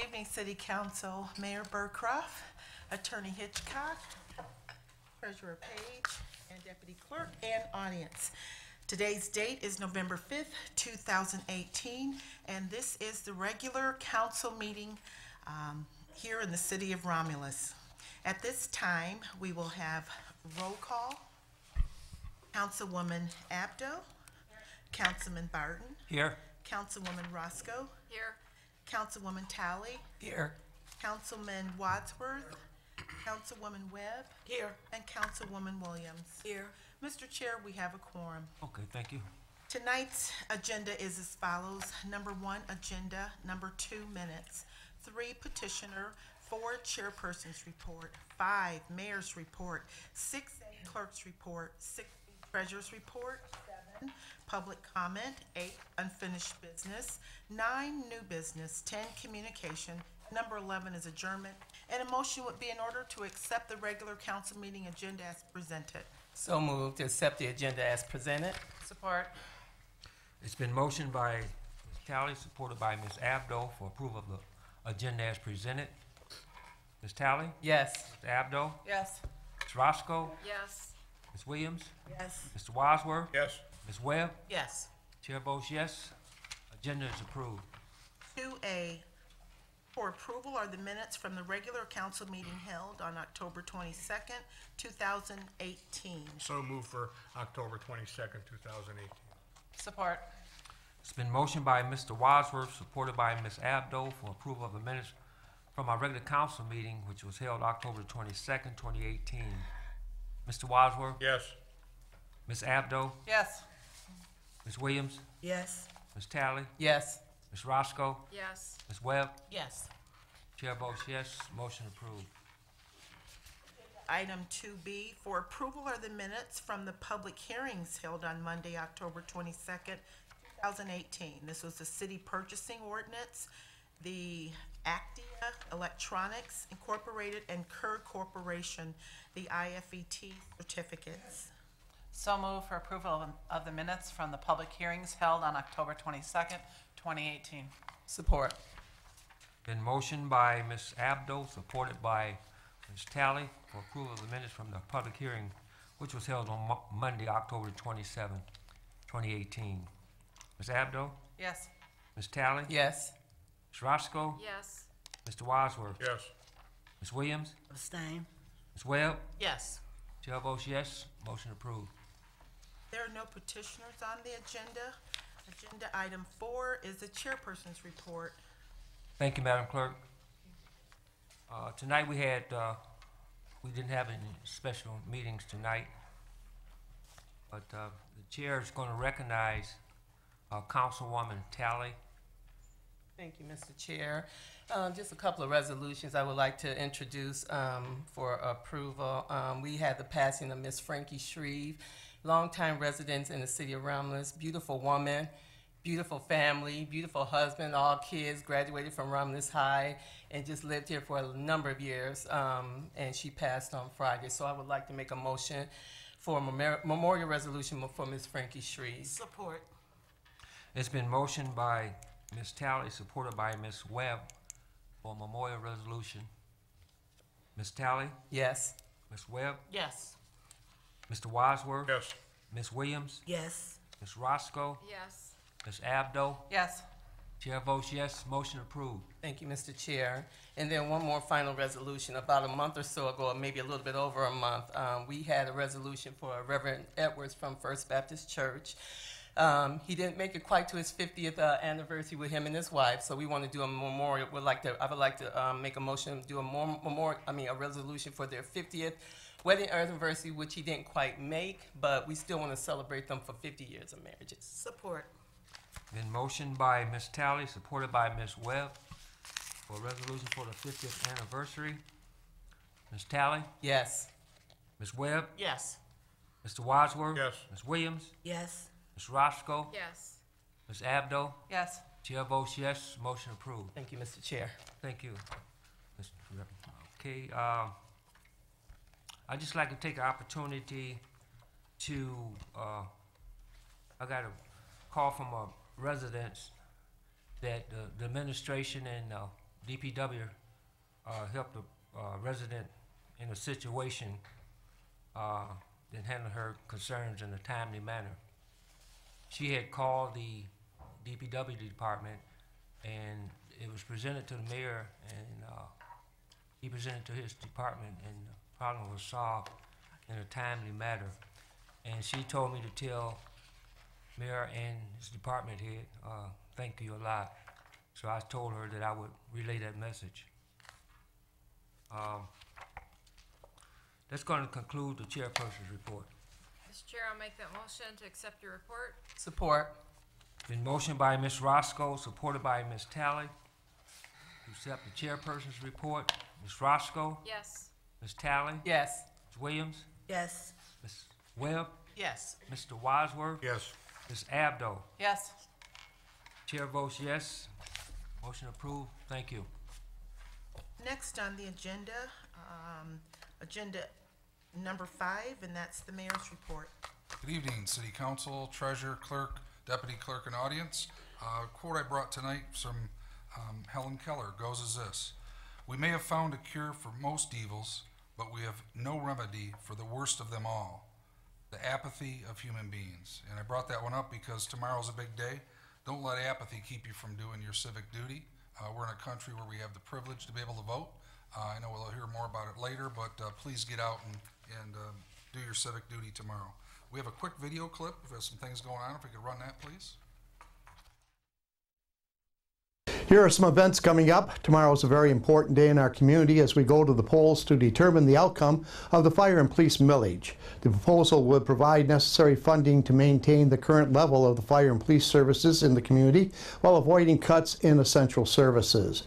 evening, City Council. Mayor Burcroft, Attorney Hitchcock, Treasurer Page, and Deputy Clerk, and audience. Today's date is November 5th, 2018, and this is the regular council meeting here in the city of Romulus. At this time, we will have roll call. Councilwoman Abdo. Councilman Barton. Here. Councilwoman Roscoe. Here. Councilwoman Talley. Here. Councilman Wadsworth. Councilwoman Webb. Here. And Councilwoman Williams. Here. Mr. Chair, we have a quorum. Okay, thank you. Tonight's agenda is as follows. Number 1, agenda. Number 2, minutes. 3, petitioner. 4, chairperson's report. 5, mayor's report. 6, clerk's report. 6, treasurer's report. 7, public comment. 8, unfinished business. 9, new business. 10, communication. Number 11 is adjournment. And a motion would be in order to accept the regular council meeting agenda as presented. So moved to accept the agenda as presented. Support. It's been motioned by Ms. Talley, supported by Ms. Abdo for approval of the agenda as presented. Ms. Talley? Yes. Ms. Abdo? Yes. Ms. Roscoe? Yes. Ms. Williams? Yes. Mr. Wadsworth? Yes. Ms. Webb? Yes. Chair votes yes. Agenda is approved. 2A, for approval are the minutes from the regular council meeting held on October 22nd, 2018. So moved for October 22nd, 2018. Support. It's been motioned by Mr. Wadsworth, supported by Ms. Abdo for approval of the minutes from our regular council meeting, which was held October 22nd, 2018. Mr. Wadsworth? Yes. Ms. Abdo? Yes. Ms. Williams? Yes. Ms. Talley? Yes. Ms. Roscoe? Yes. Ms. Webb? Yes. Chair votes yes. Motion approved. Item 2B, for approval are the minutes from the public hearings held on Monday, October 22nd, 2018. This was the city purchasing ordinance, the Actia Electronics Incorporated and Kerr Corporation, the IFET certificates. So move for approval of the minutes from the public hearings held on October 22nd, 2018. Support. Been motioned by Ms. Abdo, supported by Ms. Talley for approval of the minutes from the public hearing, which was held on Monday, October 27, 2018. Ms. Abdo? Yes. Ms. Talley? Yes. Ms. Roscoe? Yes. Mr. Wadsworth? Yes. Ms. Williams? Abstain. Ms. Webb? Yes. Chair votes yes. Motion approved. There are no petitioners on the agenda. Agenda item 4 is the chairperson's report. Thank you, Madam Clerk. Tonight we didn't have any special meetings tonight, but the chair is going to recognize Councilwoman Talley. Thank you, Mr. Chair. Just a couple of resolutions I would like to introduce for approval. We had the passing of Miss Frankie Shreve, longtime resident in the city of Romulus, beautiful woman, beautiful family, beautiful husband, all kids, graduated from Romulus High, and just lived here for a number of years, and she passed on Friday. So I would like to make a motion for a memorial resolution for Miss Frankie Shreve. Support. It's been motioned by Ms. Talley, supported by Ms. Webb, for a memorial resolution. Ms. Talley? Yes. Ms. Webb? Yes. Mr. Wadsworth? Yes. Ms. Williams? Yes. Ms. Roscoe? Yes. Ms. Abdo? Yes. Chair votes yes. Motion approved. Thank you, Mr. Chair. And then one more final resolution. About a month or so ago, or maybe a little bit over a month, we had a resolution for Reverend Edwards from First Baptist Church. He didn't make it quite to his 50th anniversary with him and his wife, so we want to do a memorial. I would like to make a motion, do a resolution for their 50th wedding anniversary, which he didn't quite make, but we still want to celebrate them for 50 years of marriages. Support. Been motioned by Ms. Talley, supported by Ms. Webb, for a resolution for the 50th anniversary. Ms. Talley? Yes. Ms. Webb? Yes. Mr. Wadsworth? Yes. Ms. Williams? Yes. Ms. Roscoe? Yes. Ms. Abdo? Yes. Chair votes yes. Motion approved. Thank you, Mr. Chair. Thank you, Mr. Rep. Okay, I'd just like to take an opportunity to, I got a call from a resident that the administration and DPW helped a resident in a situation, and handled her concerns in a timely manner. She had called the DPW department, and it was presented to the mayor, and he presented to his department, and the problem was solved in a timely manner. And she told me to tell mayor and his department head, thank you a lot. So I told her that I would relay that message. That's going to conclude the chairperson's report. Mr. Chair, I'll make that motion to accept your report. Support. Been motioned by Ms. Roscoe, supported by Ms. Talley, to accept the chairperson's report. Ms. Roscoe, Yes. Ms. Talley, Yes. Ms. Williams, Yes. Ms. Webb, Yes. Mr. Wadsworth, Yes. Ms. Abdo. Yes. Chair votes yes. Motion approved. Thank you. Next on the agenda, agenda number 5, and that's the mayor's report. Good evening, City Council, Treasurer, Clerk, Deputy Clerk, and audience. Quote I brought tonight from Helen Keller goes as this: "We may have found a cure for most evils, but we have no remedy for the worst of them all, the apathy of human beings." And I brought that one up because tomorrow's a big day. Don't let apathy keep you from doing your civic duty. We're in a country where we have the privilege to be able to vote. I know we'll hear more about it later, but please get out and do your civic duty tomorrow. We have a quick video clip. We have some things going on. If we could run that, please. Here are some events coming up. Tomorrow is a very important day in our community as we go to the polls to determine the outcome of the fire and police millage. The proposal would provide necessary funding to maintain the current level of the fire and police services in the community while avoiding cuts in essential services.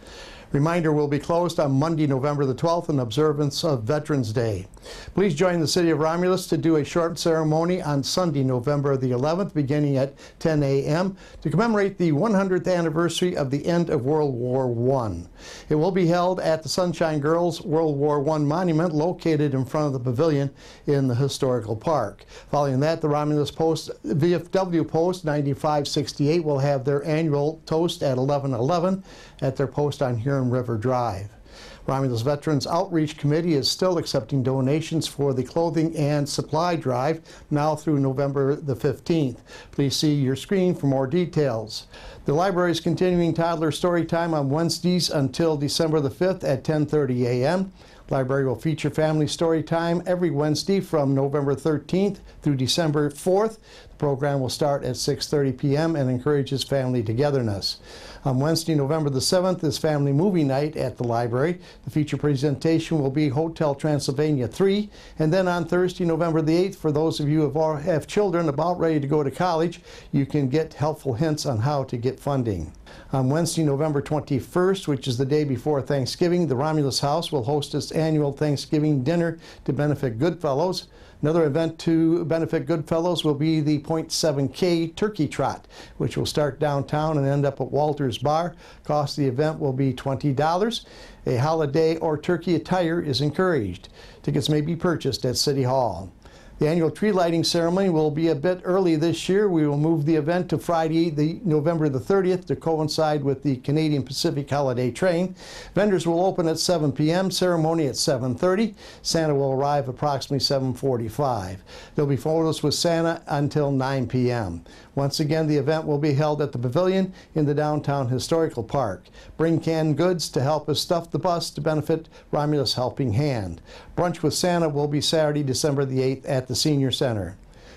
Reminder will be closed on Monday, November the 12th in observance of Veterans Day. Please join the City of Romulus to do a short ceremony on Sunday, November the 11th, beginning at 10 a.m. to commemorate the 100th anniversary of the end of World War I. It will be held at the Sunshine Girls World War I Monument located in front of the pavilion in the historical park. Following that, the Romulus Post, VFW Post 9568 will have their annual toast at 11:11 at their post on Huron River Drive. Romulus Veterans Outreach Committee is still accepting donations for the clothing and supply drive now through November the 15th. Please see your screen for more details. The library is continuing toddler story time on Wednesdays until December the 5th at 10:30 a.m. Library will feature family story time every Wednesday from November 13th through December 4th. The program will start at 6:30 p.m. and encourages family togetherness. On Wednesday, November the 7th is Family Movie Night at the library. The feature presentation will be Hotel Transylvania 3. And then on Thursday, November the 8th, for those of you who have children about ready to go to college, you can get helpful hints on how to get funding. On Wednesday, November 21st, which is the day before Thanksgiving, the Romulus House will host its annual Thanksgiving dinner to benefit Goodfellows. Another event to benefit Goodfellows will be the .7K Turkey Trot, which will start downtown and end up at Walter's Bar. Cost of the event will be $20. A holiday or turkey attire is encouraged. Tickets may be purchased at City Hall. The annual tree lighting ceremony will be a bit early this year. We will move the event to Friday, November the 30th to coincide with the Canadian Pacific holiday train. Vendors will open at 7 p.m., ceremony at 7:30. Santa will arrive approximately 7:45. There'll be photos with Santa until 9 p.m. Once again, the event will be held at the Pavilion in the downtown historical park. Bring canned goods to help us stuff the bus to benefit Romulus Helping Hand. Brunch with Santa will be Saturday, December the 8th at the Senior Center.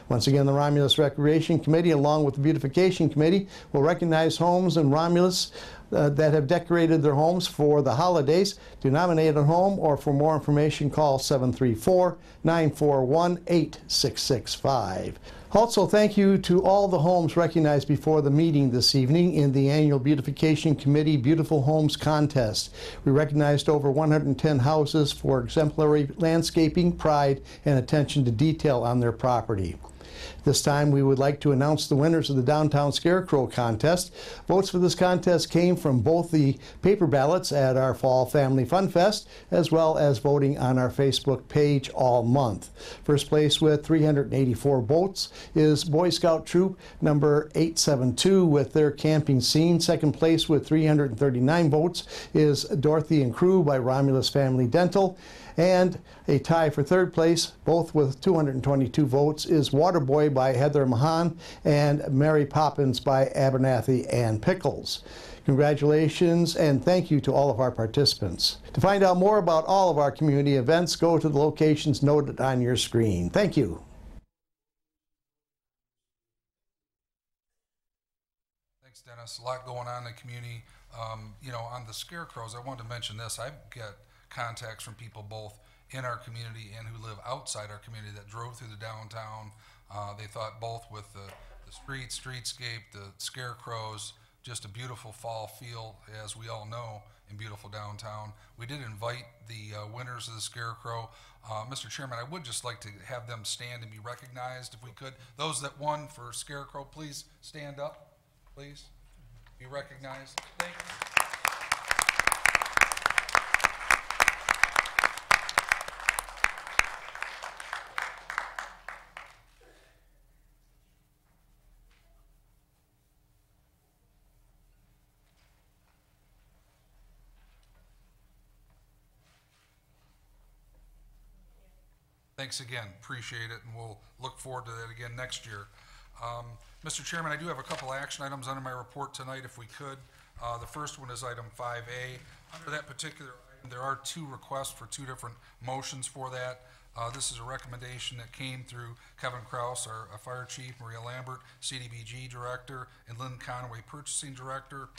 Once again, the Romulus Recreation Committee, along with the Beautification Committee, will recognize homes in Romulus that have decorated their homes for the holidays. To nominate a home or for more information, call 734-941-8665. Also, thank you to all the homes recognized before the meeting this evening in the annual Beautification Committee Beautiful Homes Contest. We recognized over 110 houses for exemplary landscaping, pride, and attention to detail on their property. This time, we would like to announce the winners of the Downtown Scarecrow Contest. Votes for this contest came from both the paper ballots at our Fall Family Fun Fest, as well as voting on our Facebook page all month. First place with 384 votes is Boy Scout Troop number 872 with their camping scene. Second place with 339 votes is Dorothy and Crew by Romulus Family Dental. And a tie for third place, both with 222 votes, is Waterboy by Heather Mahan and Mary Poppins by Abernathy and Pickles. Congratulations and thank you to all of our participants. To find out more about all of our community events, go to the locations noted on your screen. Thank you. Thanks, Dennis. A lot going on in the community. You know, on the scarecrows, I wanted to mention this. I get contacts from people both in our community and who live outside our community that drove through the downtown. They thought both with the streetscape, the scarecrows, just a beautiful fall feel, as we all know, in beautiful downtown. We did invite the winners of the scarecrow. Mr. Chairman, I would just like to have them stand and be recognized if we could. Those that won for scarecrow, please stand up, please. Be recognized. Thank you. Thanks again, appreciate it, and we'll look forward to that again next year. Mr. Chairman, I do have a couple action items under my report tonight, if we could. The first one is item 5A. Under that particular item, there are two requests for two different motions for that. This is a recommendation that came through Kevin Kraus, our fire chief, Maria Lambert, CDBG director, and Lynn Conway, purchasing director.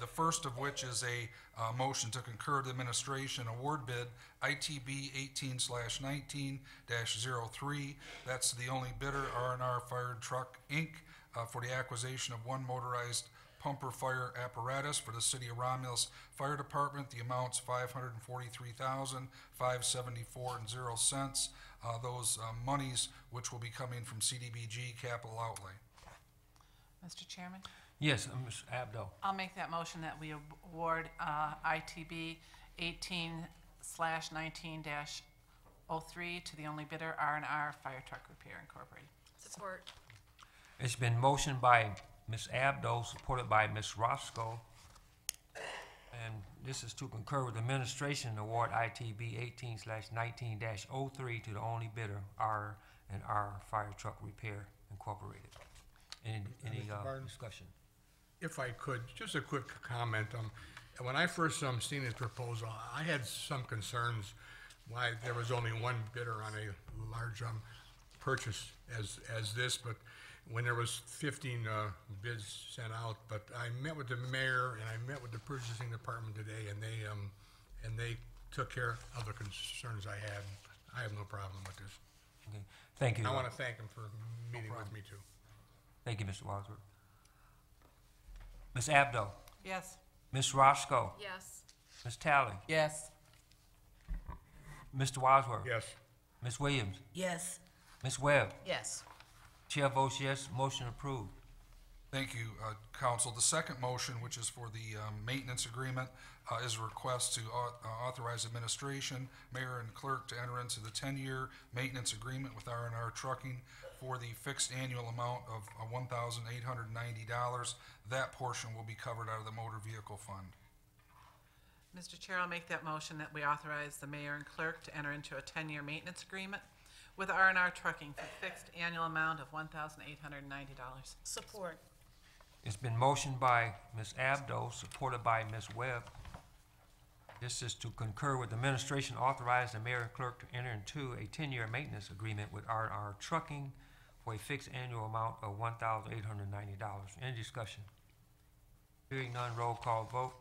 The first of which is a motion to concur the administration award bid ITB 18/19-03. That's the only bidder, R&R Fire Truck, Inc., for the acquisition of one motorized pumper fire apparatus for the City of Romulus Fire Department. The amount's $543,574.00. Those monies which will be coming from CDBG capital outlay. Mr. Chairman, Yes, Ms. Abdo. I'll make that motion that we award ITB 18/19-03 to the only bidder, R&R Fire Truck Repair Incorporated. Support. It's been motioned by Ms. Abdo, supported by Ms. Roscoe. And this is to concur with administration and award ITB 18/19-03 to the only bidder, R&R Fire Truck Repair Incorporated. Any Mr. Barton? discussion? If I could, just a quick comment. When I first seen this proposal, I had some concerns why there was only one bidder on a large purchase as this, but when there was 15 bids sent out. But I met with the mayor and I met with the purchasing department today, and they took care of the concerns I had. I have no problem with this. Okay, thank you. I want to thank them for meeting with me too. Thank you, Mr. Wadsworth. Ms. Abdo, Yes. Ms. Roscoe, Yes. Ms. Talley, Yes. Mr. Wadsworth, Yes. Ms. Williams, Yes. Ms. Webb. Yes. Chair votes yes, motion approved. Thank you, Council. The second motion, which is for the maintenance agreement, is a request to authorize administration, mayor, and clerk to enter into the 10-year maintenance agreement with R&R Trucking for the fixed annual amount of $1,890. That portion will be covered out of the motor vehicle fund. Mr. Chair, I'll make that motion that we authorize the mayor and clerk to enter into a 10-year maintenance agreement with R&R Trucking for fixed annual amount of $1,890. Support. It's been motioned by Ms. Abdo, supported by Ms. Webb. This is to concur with administration, authorize the mayor and clerk to enter into a 10-year maintenance agreement with R&R Trucking for a fixed annual amount of $1,890. Any discussion? Hearing none, roll call vote.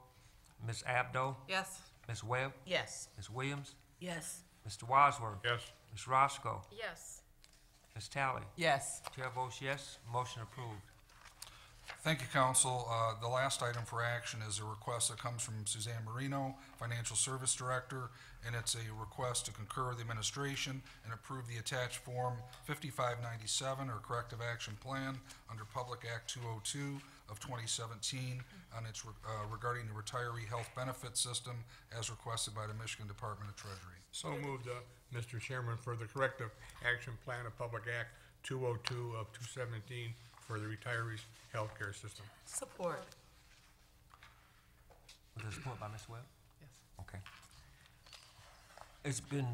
Ms. Abdo, Yes. Ms. Webb, Yes. Ms. Williams, Yes. Mr. Wadsworth, Yes. Ms. Roscoe, Yes. Ms. Talley. Yes. Chair votes yes, motion approved. Thank you, Council. The last item for action is a request that comes from Suzanne Marino, Financial Service Director, and it's a request to concur with the administration and approve the attached Form 5597, or Corrective Action Plan, under Public Act 202 of 2017, and it's regarding the retiree health benefit system as requested by the Michigan Department of Treasury. So moved, Mr. Chairman, for the Corrective Action Plan of Public Act 202 of 2017 for the retirees' healthcare system. Support. Was there support by Ms. Webb? Yes. Okay. It's been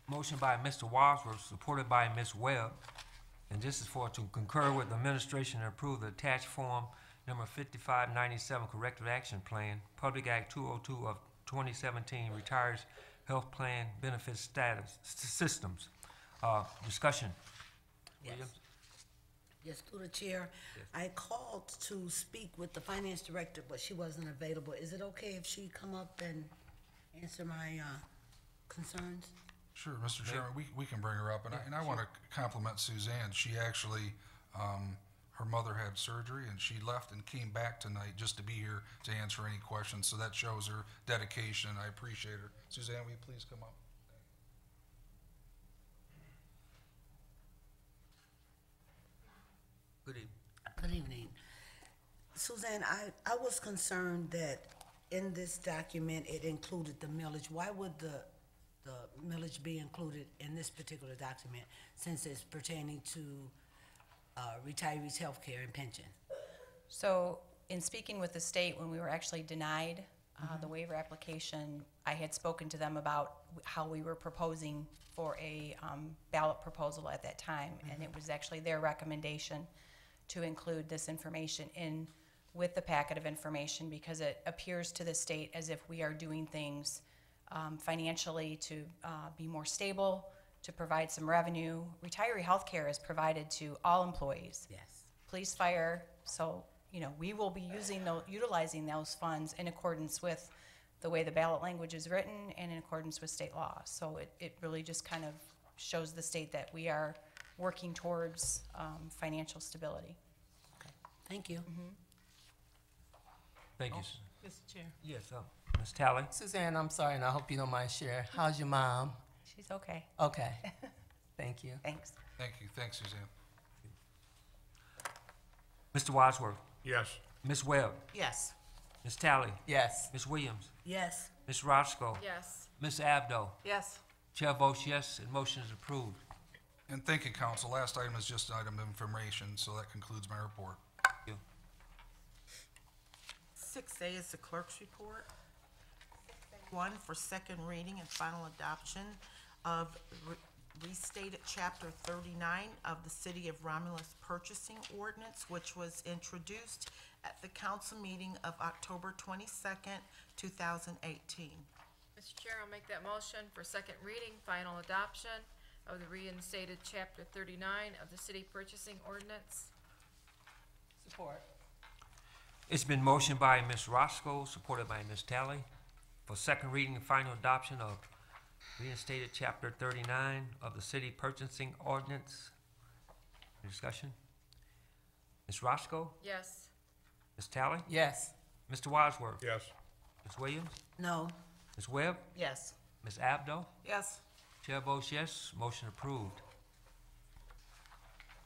motioned by Mr. Wadsworth, supported by Ms. Webb, and this is for to concur with the administration and approve the attached form number 5597 Corrective Action Plan, Public Act 202 of 2017, Retires Health Plan Benefit Status Systems. Discussion. Yes. Williams? Yes, through the chair. Yes. I called to speak with the finance director, but she wasn't available. Is it okay if she come up and answer my concerns? Sure, Mr. Chairman, we can bring her up, and I want to compliment Suzanne. She actually, her mother had surgery, and she left and came back tonight just to be here to answer any questions, so that shows her dedication, and I appreciate her. Suzanne, will you please come up? Good evening. Good evening. Suzanne, I was concerned that in this document, it included the millage. Why would the millage be included in this particular document, since it's pertaining to retirees' health care and pension? So in speaking with the state, when we were actually denied the waiver application, I had spoken to them about how we were proposing for a ballot proposal at that time, and it was actually their recommendation to include this information in with the packet of information, because it appears to the state as if we are doing things financially to be more stable, to provide some revenue. Retiree health care is provided to all employees. Yes. Police, fire, so, you know, we will be utilizing those funds in accordance with the way the ballot language is written and in accordance with state law. So it really just kind of shows the state that we are working towards financial stability. Okay. Thank you. Thank you. Mr. Chair. Yes, Ms. Talley? Suzanne, I'm sorry, and I hope you don't mind sharing. How's your mom? She's okay. Okay. Thank you. Thanks. Thank you. Thanks, Suzanne. Mr. Wadsworth? Yes. Ms. Webb? Yes. Ms. Talley? Yes. Ms. Williams? Yes. Ms. Roscoe? Yes. Ms. Abdo? Yes. Chair votes yes, and motion is approved. And thank you, Council. Last item is just an item of information, so that concludes my report. Thank you. 6A is the clerk's report. 1 for second reading and final adoption of restated Chapter 39 of the City of Romulus Purchasing Ordinance, which was introduced at the council meeting of October 22nd, 2018. Mr. Chair, I'll make that motion for second reading, final adoption of the reinstated Chapter 39 of the City Purchasing Ordinance. Support. It's been motioned by Ms. Roscoe, supported by Ms. Talley, for second reading and final adoption of reinstated Chapter 39 of the City Purchasing Ordinance. Any discussion? Ms. Roscoe? Yes. Ms. Talley? Yes. Mr. Wadsworth? Yes. Ms. Williams? No. Ms. Webb? Yes. Ms. Abdo? Yes. Chair votes yes, motion approved.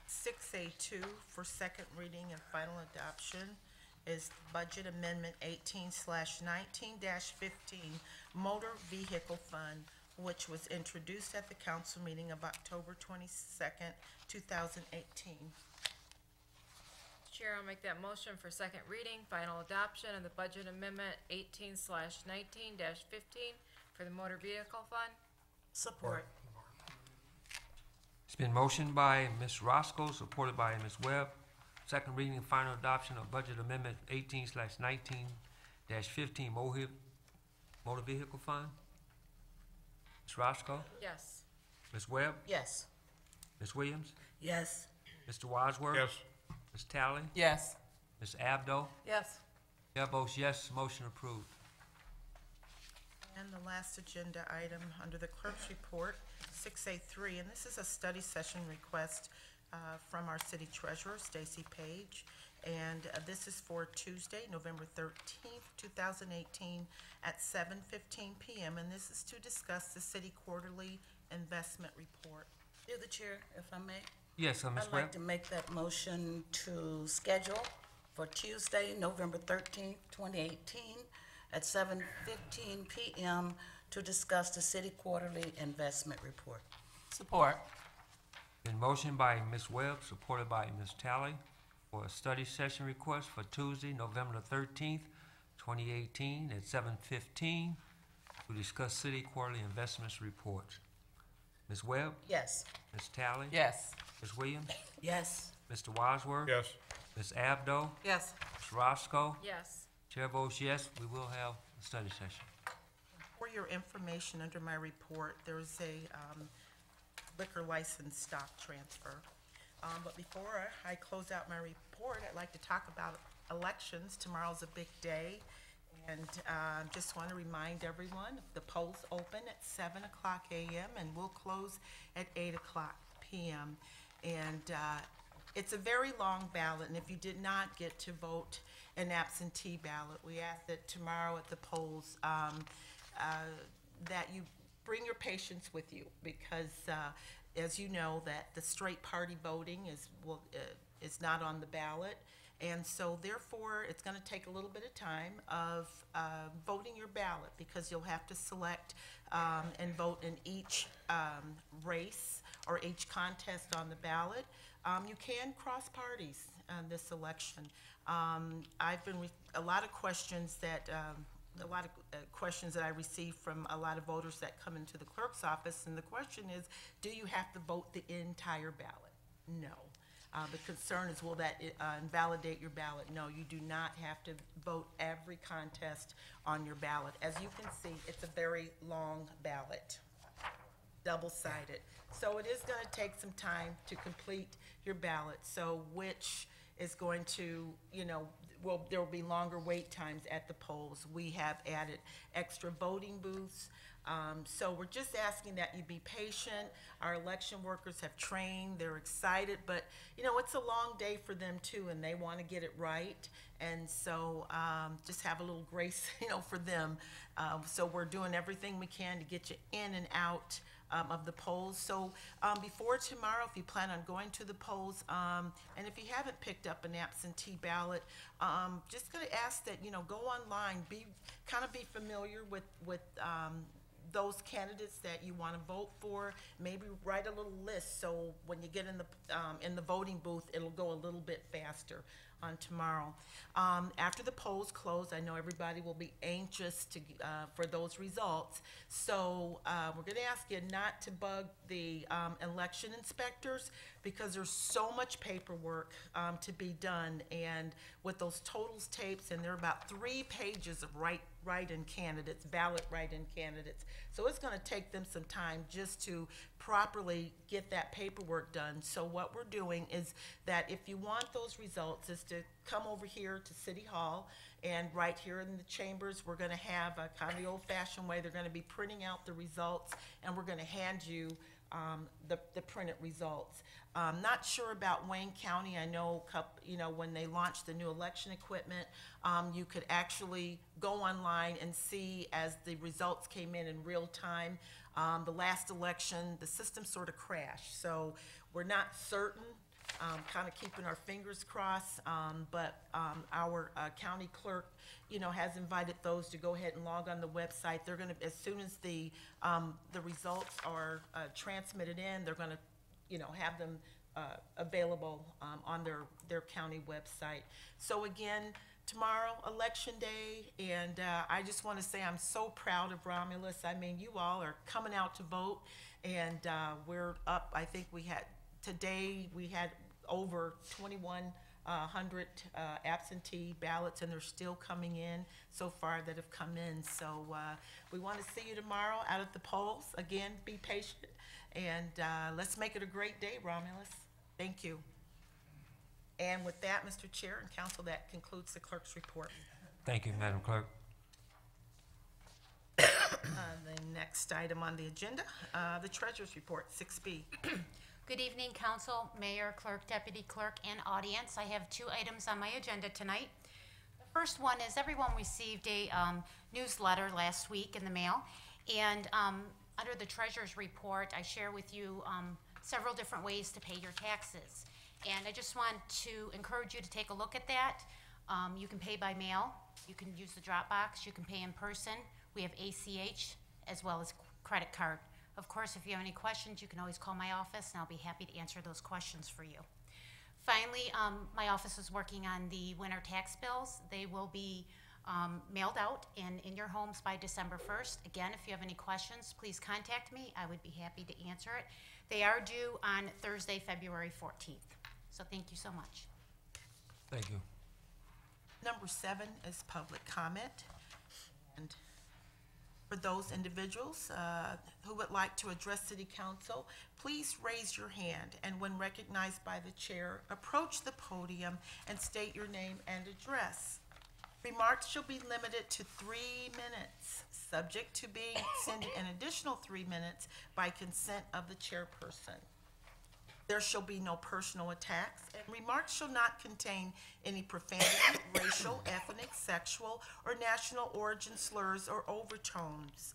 6A2 for second reading and final adoption is Budget Amendment 18/19-15 Motor Vehicle Fund, which was introduced at the council meeting of October 22nd, 2018. Chair, I'll make that motion for second reading, final adoption of the budget amendment 18/19-15 for the motor vehicle fund. Support. It's been motioned by Ms. Roscoe, supported by Ms. Webb. Second reading and final adoption of Budget Amendment 18/19-15 Motor Vehicle Fund. Ms. Roscoe? Yes. Ms. Webb? Yes. Ms. Williams? Yes. Mr. Wadsworth? Yes. Ms. Talley? Yes. Ms. Abdo? Yes. Chair votes yes, motion approved. And the last agenda item under the clerk's report, 6A3, and this is a study session request from our city treasurer, Stacy Page. And this is for Tuesday, November 13th, 2018, at 7:15 p.m. And this is to discuss the city quarterly investment report. Through the chair, if I may. Yes, Ms. I'd Webb? like to make that motion to schedule for Tuesday, November 13th, 2018, at 7:15 p.m. to discuss the city quarterly investment report. Support. Been motioned by Ms. Webb, supported by Ms. Talley, for a study session request for Tuesday, November 13th, 2018, at 7:15 to discuss city quarterly investments reports. Ms. Webb? Yes. Ms. Talley? Yes. Ms. Williams? Yes. Mr. Wadsworth? Yes. Ms. Abdo? Yes. Ms. Roscoe? Yes. Chair votes yes, we will have a study session. For your information, under my report, there's a liquor license stock transfer. But before I close out my report, I'd like to talk about elections. Tomorrow's a big day, and just want to remind everyone, the polls open at 7 o'clock a.m. and will close at 8 o'clock p.m. And it's a very long ballot, and if you did not get to vote an absentee ballot, we ask that tomorrow at the polls that you bring your patients with you, because as you know, that the straight party voting is not on the ballot, and so therefore it's going to take a little bit of time of voting your ballot, because you'll have to select and vote in each race or each contest on the ballot. You can cross parties on this election. I've been a lot of questions that I receive from a lot of voters that come into the clerk's office, and the question is, do you have to vote the entire ballot? No. The concern is, will that invalidate your ballot? No, you do not have to vote every contest on your ballot. As you can see, it's a very long ballot, double-sided. So it is going to take some time to complete your ballot. So which is going to, there will be longer wait times at the polls. We have added extra voting booths. So we're just asking that you be patient. Our election workers have trained, they're excited, but it's a long day for them too, and they want to get it right. And so just have a little grace, for them. So we're doing everything we can to get you in and out of the polls. So before tomorrow, if you plan on going to the polls, and if you haven't picked up an absentee ballot, just going to ask that, go online, be familiar with those candidates that you want to vote for. Maybe write a little list, so when you get in the voting booth, it'll go a little bit faster on tomorrow. After the polls close, I know everybody will be anxious for those results. So we're going to ask you not to bug the election inspectors, because there's so much paperwork to be done, and with those totals tapes, and there are about 3 pages of write-in candidates, ballot write-in candidates. So it's going to take them some time just to properly get that paperwork done. So what we're doing is that if you want those results, is to come over here to City Hall, and right here in the chambers, we're going to have a kind of the old-fashioned way. They're going to be printing out the results, and we're going to hand you the printed results. Not sure about Wayne County. I know, when they launched the new election equipment, you could actually go online and see as the results came in real time. The last election, the system sort of crashed, so we're not certain. Kind of keeping our fingers crossed, but our county clerk, has invited those to go ahead and log on the website. They're going to, as soon as the results are transmitted in, they're going to, have them available on their county website. So again, tomorrow, Election Day, and I just want to say I'm so proud of Romulus. I mean, you all are coming out to vote, and we're up. I think today we had over 2,100 absentee ballots, and they're still coming in so far that have come in. So we want to see you tomorrow out at the polls. Again, be patient, and let's make it a great day, Romulus. Thank you. And with that, Mr. Chair and Council, that concludes the clerk's report. Thank you, Madam Clerk. The next item on the agenda, the treasurer's report, 6B. Good evening, council, mayor, clerk, deputy clerk, and audience. I have 2 items on my agenda tonight. The first one is everyone received a newsletter last week in the mail, and under the treasurer's report, I share with you several different ways to pay your taxes. And I just want to encourage you to take a look at that. You can pay by mail, you can use the drop box, you can pay in person. We have ACH as well as credit card. Of course, if you have any questions, you can always call my office, and I'll be happy to answer those questions for you. Finally, my office is working on the winter tax bills. They will be mailed out and in your homes by December 1st. Again, if you have any questions, please contact me. I would be happy to answer it. They are due on Thursday, February 14th. So thank you so much. Thank you. Number 7 is public comment. And for those individuals who would like to address City Council, please raise your hand, and when recognized by the chair, approach the podium and state your name and address. Remarks shall be limited to 3 minutes, subject to being extended an additional 3 minutes by consent of the chairperson. There shall be no personal attacks, and remarks shall not contain any profanity, racial, ethnic, sexual, or national origin slurs or overtones.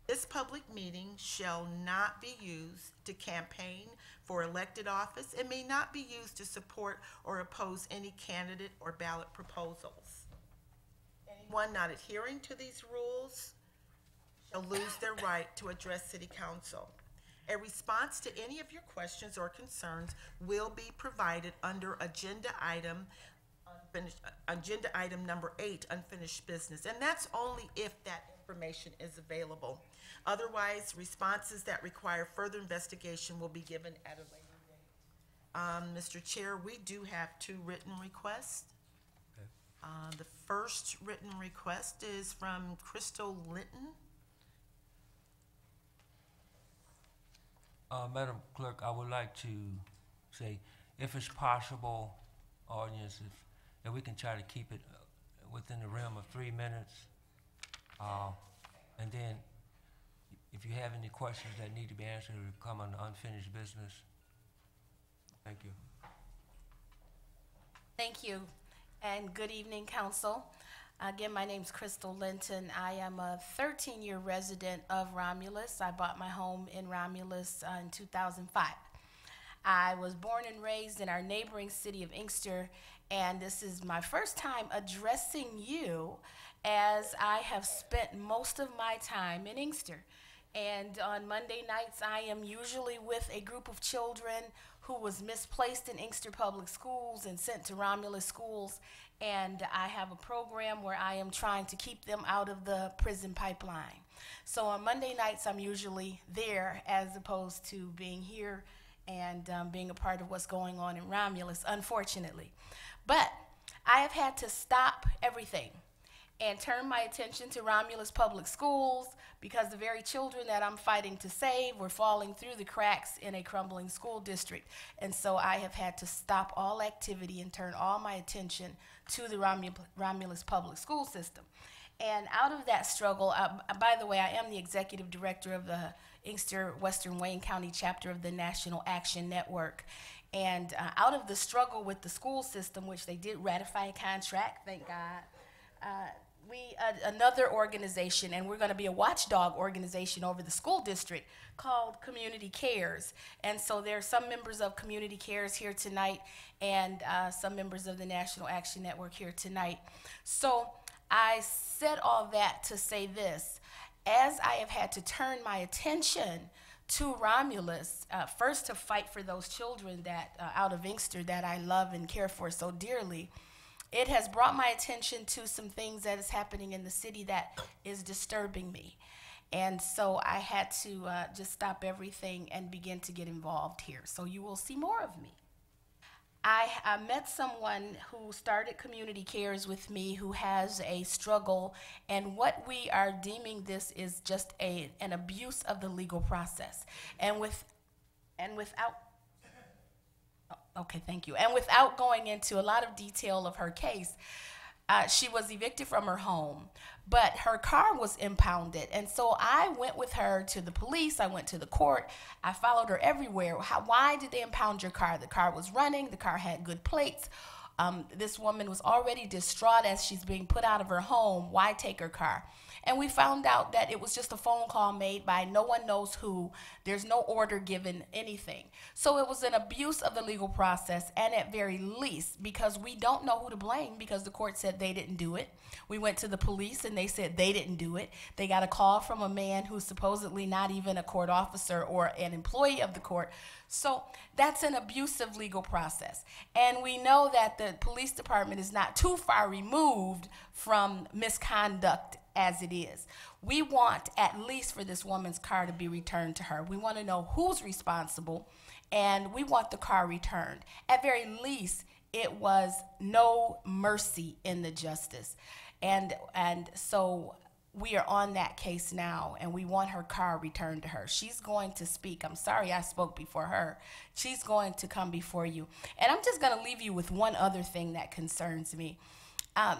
This public meeting shall not be used to campaign for elected office and may not be used to support or oppose any candidate or ballot proposals. Anyone not adhering to these rules shall lose their right to address City Council. A response to any of your questions or concerns will be provided under agenda item number 8, unfinished business, and that's only if that information is available. Otherwise, responses that require further investigation will be given at a later date. Mr. Chair, we do have 2 written requests. Okay. The first written request is from Crystal Linton. Madam Clerk, I would like to say, if it's possible, audience, if we can try to keep it within the realm of 3 minutes. And then, if you have any questions that need to be answered, it will come on unfinished business. Thank you. Thank you, and good evening, council. Again, my name's Crystal Linton. I am a 13-year resident of Romulus. I bought my home in Romulus in 2005. I was born and raised in our neighboring city of Inkster, and this is my first time addressing you, as I have spent most of my time in Inkster. And on Monday nights, I am usually with a group of children who was misplaced in Inkster Public Schools and sent to Romulus schools. And I have a program where I am trying to keep them out of the prison pipeline. So on Monday nights, I'm usually there as opposed to being here and being a part of what's going on in Romulus, unfortunately. But I have had to stop everything and turn my attention to Romulus Public Schools because the very children that I'm fighting to save were falling through the cracks in a crumbling school district. And so I have had to stop all activity and turn all my attention to the Romulus Public School system. And out of that struggle, by the way, I am the executive director of the Inkster Western Wayne County chapter of the National Action Network. And out of the struggle with the school system, which they did ratify a contract, thank God, another organization, and we're going to be a watchdog organization over the school district called Community Cares. And so there are some members of Community Cares here tonight and some members of the National Action Network here tonight. So I said all that to say this. As I have had to turn my attention to Romulus, first to fight for those children that out of Inkster that I love and care for so dearly, it has brought my attention to some things that is happening in the city that is disturbing me. And so I had to just stop everything and begin to get involved here. So you will see more of me. I met someone who started Community Cares with me who has a struggle, and what we are deeming this is just an abuse of the legal process. Okay, thank you. And without going into a lot of detail of her case, She was evicted from her home, but her car was impounded. And so I went with her to the police. I went to the court. I followed her everywhere. Why did they impound your car? The car was running. The car had good plates. This woman was already distraught as she's being put out of her home. Why take her car? And we found out that it was just a phone call made by no one knows who. There's no order given, anything. So it was an abuse of the legal process, and at very least, because we don't know who to blame, because the court said they didn't do it. We went to the police and they said they didn't do it. They got a call from a man who's supposedly not even a court officer or an employee of the court. So that's an abusive legal process. And we know that the police department is not too far removed from misconduct as it is. We want at least for this woman's car to be returned to her. We want to know who's responsible, and we want the car returned. At very least, it was no mercy in the justice. And so we are on that case now, and we want her car returned to her. She's going to speak. I'm sorry I spoke before her. She's going to come before you. And I'm just going to leave you with one other thing that concerns me. I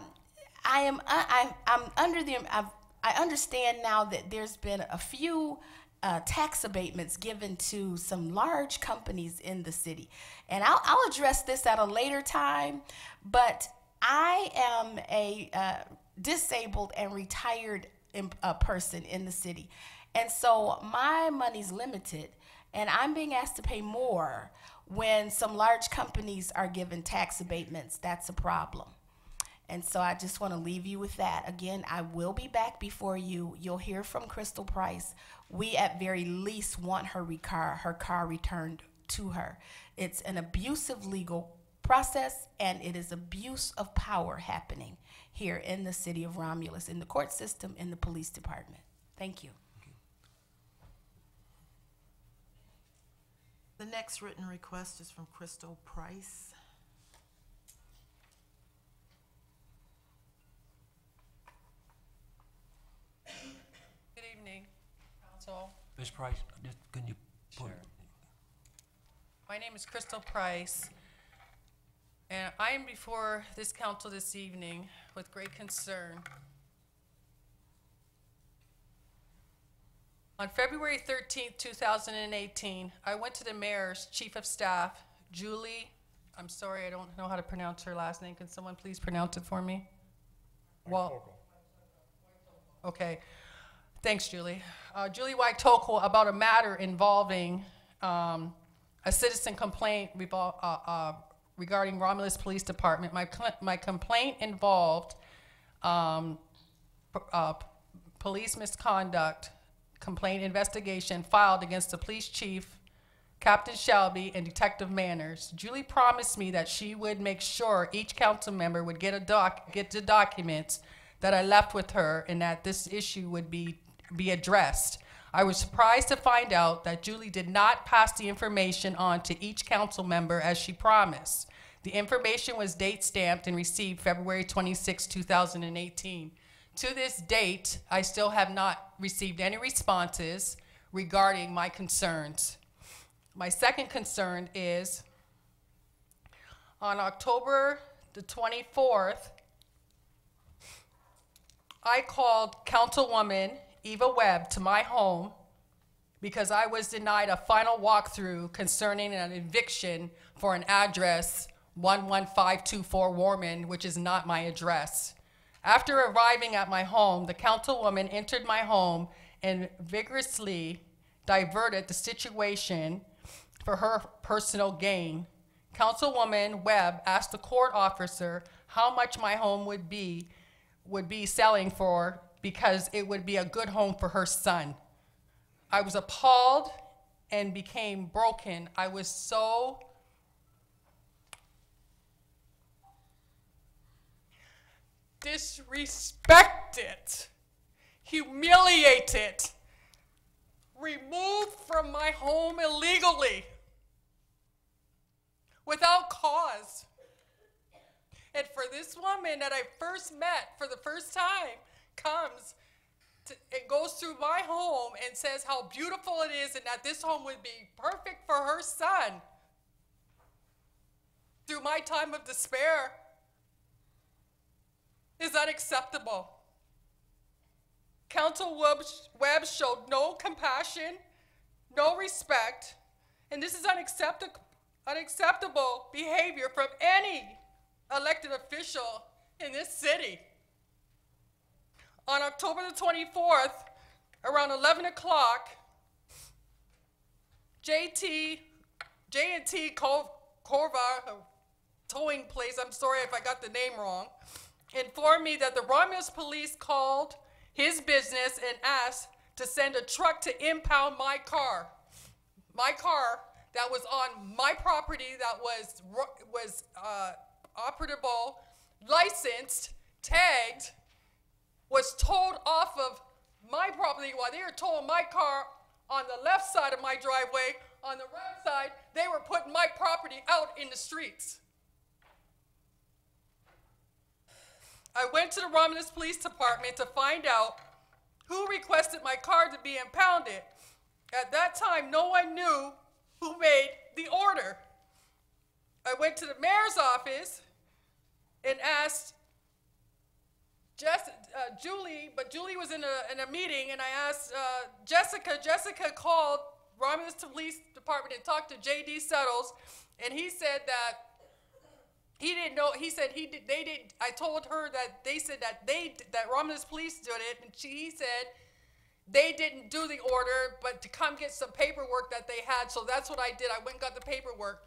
understand now that there's been a few tax abatements given to some large companies in the city. And I'll address this at a later time, but I am a disabled and retired person in the city. And so my money's limited, and I'm being asked to pay more when some large companies are given tax abatements. That's a problem. And so I just want to leave you with that. Again, I will be back before you. You'll hear from Crystal Price. We at very least want her car returned to her. It's an abusive legal process, and it is abuse of power happening here in the city of Romulus, in the court system, in the police department. Thank you. The next written request is from Crystal Price. Good evening, Council. Ms. Price, can you put? Sure. My name is Crystal Price, and I am before this council this evening with great concern. On February 13th, 2018, I went to the mayor's chief of staff, Julie, I'm sorry, I don't know how to pronounce her last name. Can someone please pronounce it for me? Well, okay. Thanks, Julie. Julie Waitoko, about a matter involving a citizen complaint regarding Romulus Police Department. My complaint involved police misconduct complaint investigation filed against the police chief, Captain Shelby, and Detective Manners. Julie promised me that she would make sure each council member would get the documents that I left with her, and that this issue would be addressed. I was surprised to find out that Julie did not pass the information on to each council member as she promised. The information was date stamped and received February 26, 2018. To this date, I still have not received any responses regarding my concerns. My second concern is on October the 24th, I called Councilwoman Eva Webb to my home because I was denied a final walkthrough concerning an eviction for an address 11524 Warman, which is not my address. After arriving at my home, the councilwoman entered my home and vigorously diverted the situation for her personal gain. Councilwoman Webb asked the court officer how much my home would be selling for because it would be a good home for her son. I was appalled and became broken. I was so disrespected, humiliated, removed from my home illegally, without cause. And for this woman that I first met for the first time comes and goes through my home and says how beautiful it is and that this home would be perfect for her son through my time of despair. is unacceptable. Council Webb showed no compassion, no respect, and this is unacceptable behavior from any elected official in this city. On October the 24th, around 11 o'clock, J&T Corva, a towing place, I'm sorry if I got the name wrong, informed me that the Romulus police called his business and asked to send a truck to impound my car. My car that was on my property, that was operable, licensed, tagged, was towed off of my property while they were towing my car on the left side of my driveway. On the right side, they were putting my property out in the streets. I went to the Romulus Police Department to find out who requested my car to be impounded. At that time, no one knew who made the order. I went to the mayor's office and asked Julie, but Julie was in a meeting, and I asked Jessica. Jessica called Romulus Police Department and talked to J.D. Settles, and he said that he didn't know. He said they did. I told her that they said that that Romulus Police did it, and he said they didn't do the order, but to come get some paperwork that they had. So that's what I did. I went and got the paperwork.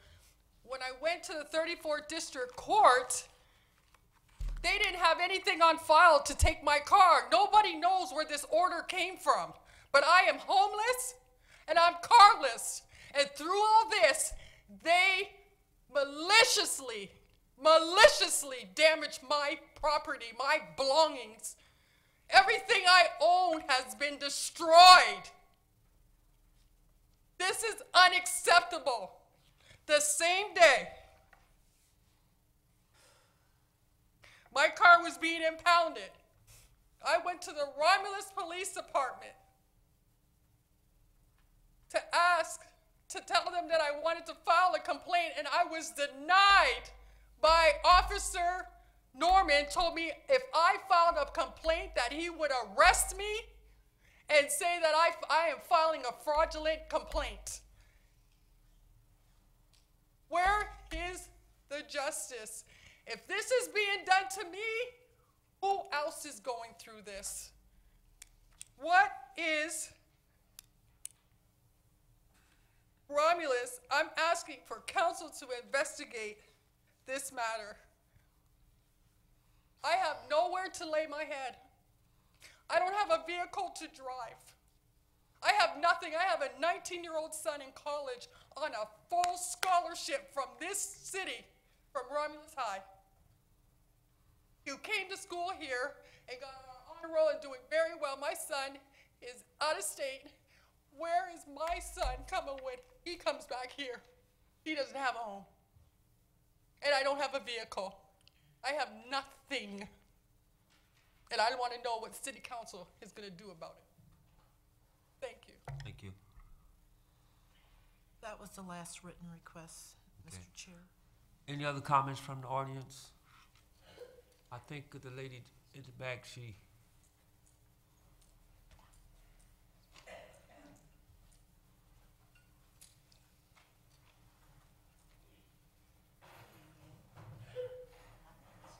When I went to the 34th District Court, they didn't have anything on file to take my car. Nobody knows where this order came from. But I am homeless and I'm carless. And through all this, they maliciously damaged my property, my belongings. Everything I own has been destroyed. This is unacceptable. The same day my car was being impounded, I went to the Romulus Police Department to tell them that I wanted to file a complaint, and I was denied by Officer Norman. Told me if I filed a complaint that he would arrest me and say that I am filing a fraudulent complaint. Where is the justice? If this is being done to me, who else is going through this? What is Romulus? I'm asking for counsel to investigate this matter. I have nowhere to lay my head. I don't have a vehicle to drive. I have nothing. I have a 19-year-old son in college on a full scholarship from this city, from Romulus High. You came to school here and got on honor roll and doing very well. My son is out of state. Where is my son coming when he comes back here? He doesn't have a home. And I don't have a vehicle. I have nothing. And I want to know what city council is going to do about it. Thank you. Thank you. That was the last written request, Mr. Chair. Any other comments from the audience? I think the lady in the back, she.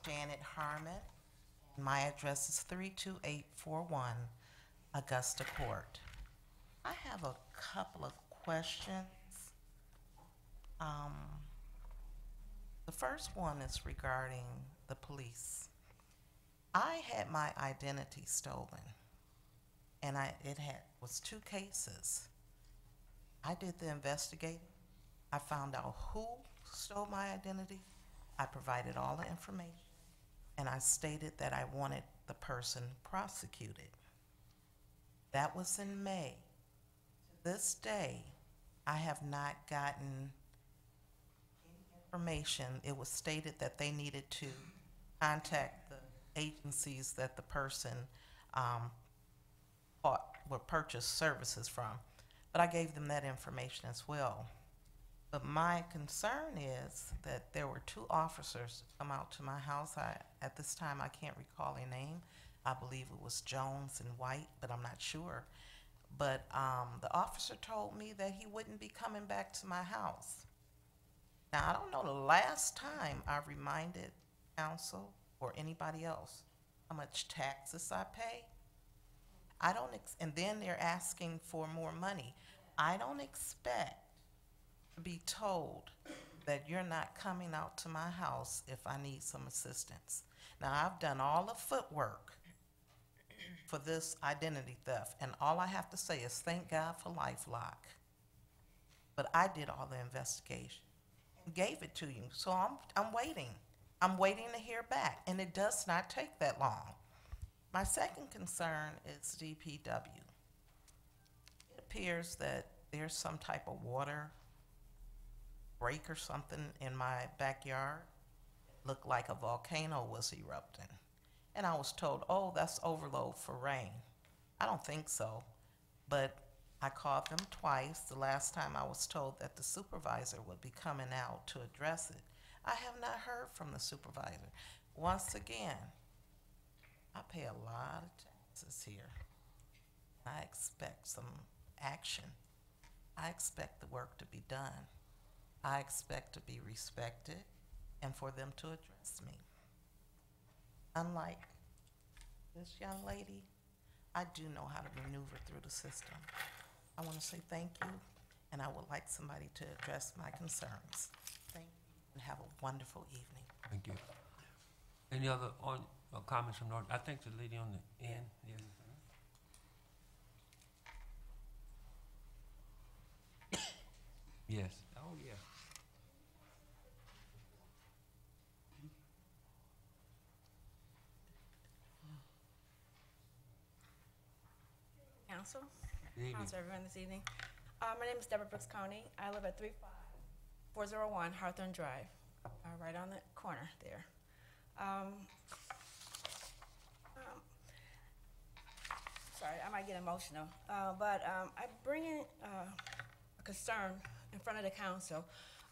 Janet Harmon. My address is 32841 Augusta Court. I have a couple of questions. The first one is regarding the police. I had my identity stolen, and was 2 cases. I did the investigating. I found out who stole my identity. I provided all the information, and I stated that I wanted the person prosecuted. That was in May. To this day, I have not gotten information. It was stated that they needed to contact the agencies that the person purchased services from, but I gave them that information as well. But my concern is that there were 2 officers come out to my house. At this time, I can't recall their name. I believe it was Jones and White, but I'm not sure. But the officer told me that he wouldn't be coming back to my house. Now, I don't know the last time I reminded council or anybody else how much taxes I pay. I don't, and then they're asking for more money. I don't expect to be told that you're not coming out to my house if I need some assistance. Now, I've done all the footwork for this identity theft, and all I have to say is thank God for LifeLock. But I did all the investigation and gave it to you, so I'm waiting. I'm waiting to hear back, and it does not take that long. My second concern is DPW. It appears that there's some type of water break or something in my backyard. It looked like a volcano was erupting. And I was told, oh, that's overload for rain. I don't think so, but I called them twice. The last time I was told that the supervisor would be coming out to address it. I have not heard from the supervisor. Once again, I pay a lot of taxes here. I expect some action. I expect the work to be done. I expect to be respected and for them to address me. Unlike this young lady, I do know how to maneuver through the system. I want to say thank you, and I would like somebody to address my concerns. Thank you, and have a wonderful evening. Thank you. Any other comments from the audience? I think the lady on the end. Yes. Yes. Oh, yeah. Council, Good evening. Council, everyone this evening. My name is Deborah Brooks Coney. I live at 35401 Hawthorne Drive, right on the corner there. Sorry, I might get emotional, but I bring in a concern in front of the council.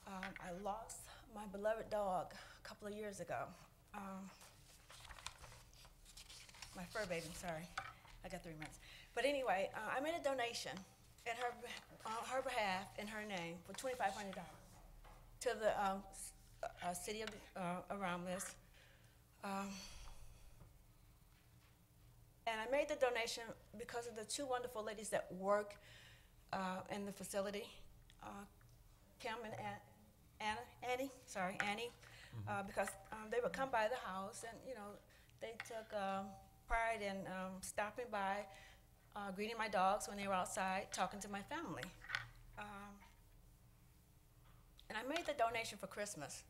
I lost my beloved dog a couple of years ago. My fur baby, sorry. I got 3 minutes. But anyway, I made a donation in on her behalf, in her name, for $2,500 to the city of Romulus. And I made the donation because of the 2 wonderful ladies that work in the facility, Kim and Annie, because they would come by the house and, you know, they took pride in stopping by, greeting my dogs when they were outside, talking to my family. And I made the donation for Christmas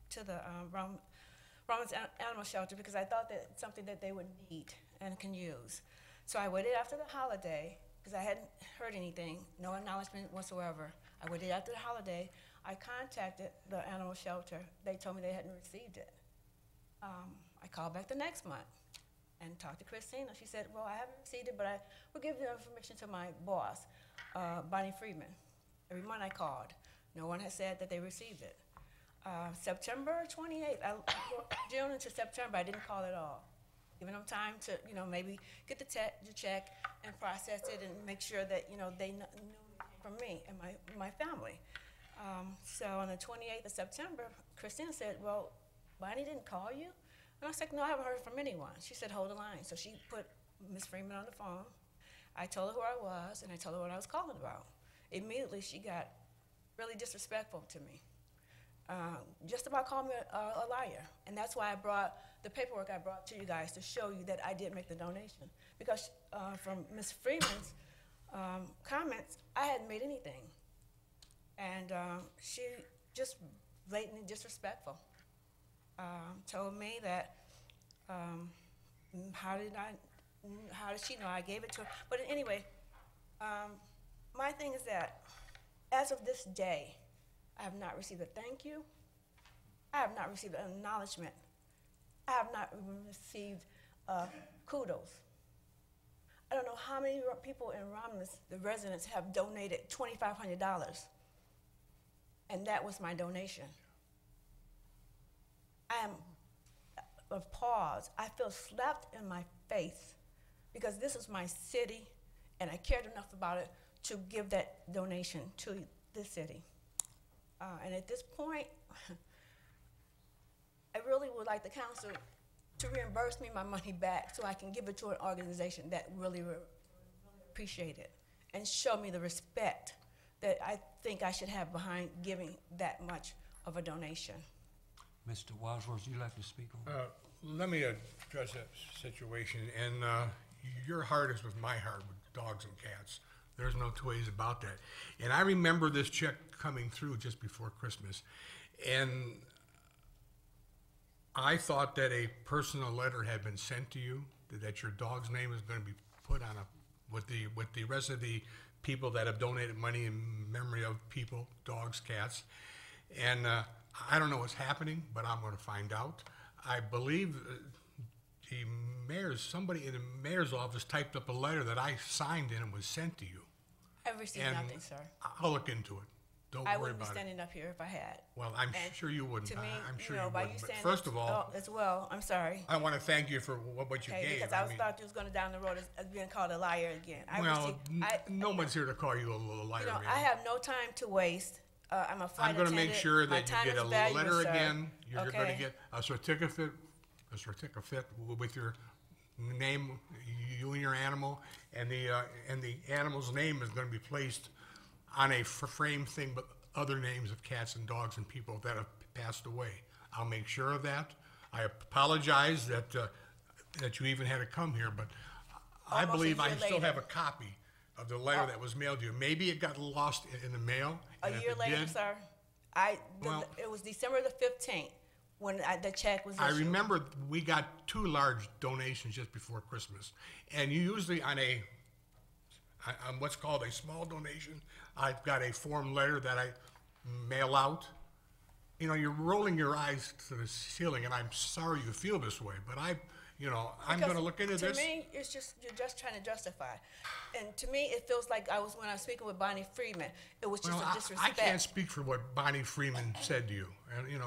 to the Romulus Animal Shelter because I thought that it's something that they would need and can use. So I waited after the holiday because I hadn't heard anything, no acknowledgement whatsoever. I waited after the holiday. I contacted the animal shelter. They told me they hadn't received it. I called back the next month and talked to Christina. She said, well, I haven't received it, but I will give the information to my boss, Bonnie Friedman. Every month I called. No one has said that they received it. September 28th, June into September, I didn't call at all. Giving them time to, you know, maybe get the check and process it and make sure that, you know, they knew from me and my family. So on the 28th of September, Christina said, well, Bonnie didn't call you? And I was like, no, I haven't heard from anyone. She said, hold the line. So she put Ms. Freeman on the phone. I told her who I was, and I told her what I was calling about. Immediately, she got really disrespectful to me. Just about called me a liar. And that's why I brought the paperwork I brought to you guys to show you that I did make the donation. Because from Ms. Freeman's comments, I hadn't made anything. And she just blatantly disrespectful. Told me that, how did she know I gave it to her? But anyway, my thing is that as of this day, I have not received a thank you. I have not received an acknowledgement. I have not received kudos. I don't know how many people in Romulus, the residents, have donated $2,500 and that was my donation. I am appalled. I feel slapped in my face because this is my city, and I cared enough about it to give that donation to the city. And at this point, I really would like the council to reimburse me my money back so I can give it to an organization that really appreciate it and show me the respect that I think I should have behind giving that much of a donation. Mr. Wadsworth, would you like to speak on that? Let me address that situation, and your heart is with my heart with dogs and cats. There's no two ways about that. And I remember this check coming through just before Christmas, and I thought that a personal letter had been sent to you, that your dog's name is going to be put on with the rest of the people that have donated money in memory of people, dogs, cats, and I don't know what's happening, but I'm going to find out. I believe somebody in the mayor's office typed up a letter that I signed and it was sent to you. I've received And nothing, sir. I'll look into it. Don't I worry wouldn't be about it. standing up here if I had. Well, I'm And sure you wouldn't. To me, I'm sure you know, you by wouldn't. But saying first that of all, as well, I'm sorry. I want to thank you for what you Okay, gave. because I thought you was going down the road as being called a liar again. No one's here to call you a liar. You know, man. I have no time to waste. I'm a flight I'm going to make attendant. sure My that you time get is a valuable, letter sir. again. You're going Okay. to get a certificate with your name, you and your animal, and the animal's name is going to be placed on a frame thing, but other names of cats and dogs and people that have passed away. I'll make sure of that. I apologize that you even had to come here, but I Almost believe a I year still later. have a copy of the letter that was mailed to you. Maybe it got lost in the mail. A and if year it later, did, sir, Well- it was December the 15th when the check was issued. I remember we got 2 large donations just before Christmas, and you usually on what's called a small donation, I've got a form letter that I mail out. You know, you're rolling your eyes to the ceiling, and I'm sorry you feel this way, but I'm Because going to look into this. To me, it's just you're just trying to justify, and to me, it feels like when I was speaking with Bonnie Freeman, it was just Well, a I disrespect. can't speak for what Bonnie Freeman said to you. And,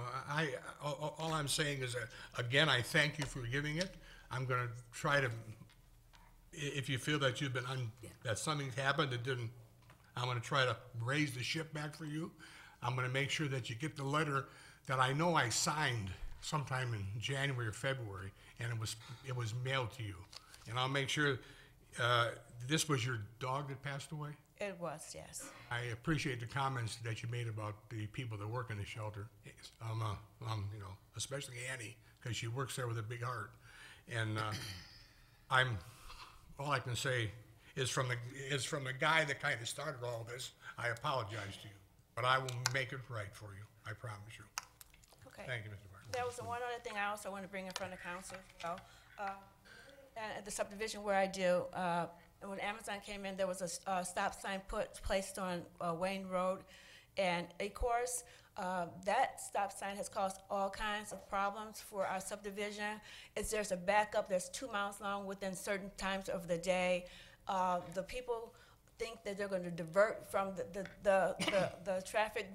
all I'm saying is that, again, I thank you for giving it. I'm going to try to, if you feel that that something's happened that didn't, I'm going to try to raise the ship back for you. I'm going to make sure that you get the letter that I know I signed sometime in January or February, and it was mailed to you. And I'll make sure, this was your dog that passed away? It was, yes. I appreciate the comments that you made about the people that work in the shelter. Especially Annie, because she works there with a big heart. And all I can say is from the guy that kind of started all this, I apologize to you. But I will make it right for you, I promise you. Okay. Thank you, Mr. Barton. There was one other thing I also want to bring in front of council as well. And at the subdivision where I do, when Amazon came in, there was a stop sign placed on Wayne Road. And of course, that stop sign has caused all kinds of problems for our subdivision. There's a backup that's 2 miles long within certain times of the day. The people think that they're going to divert from the traffic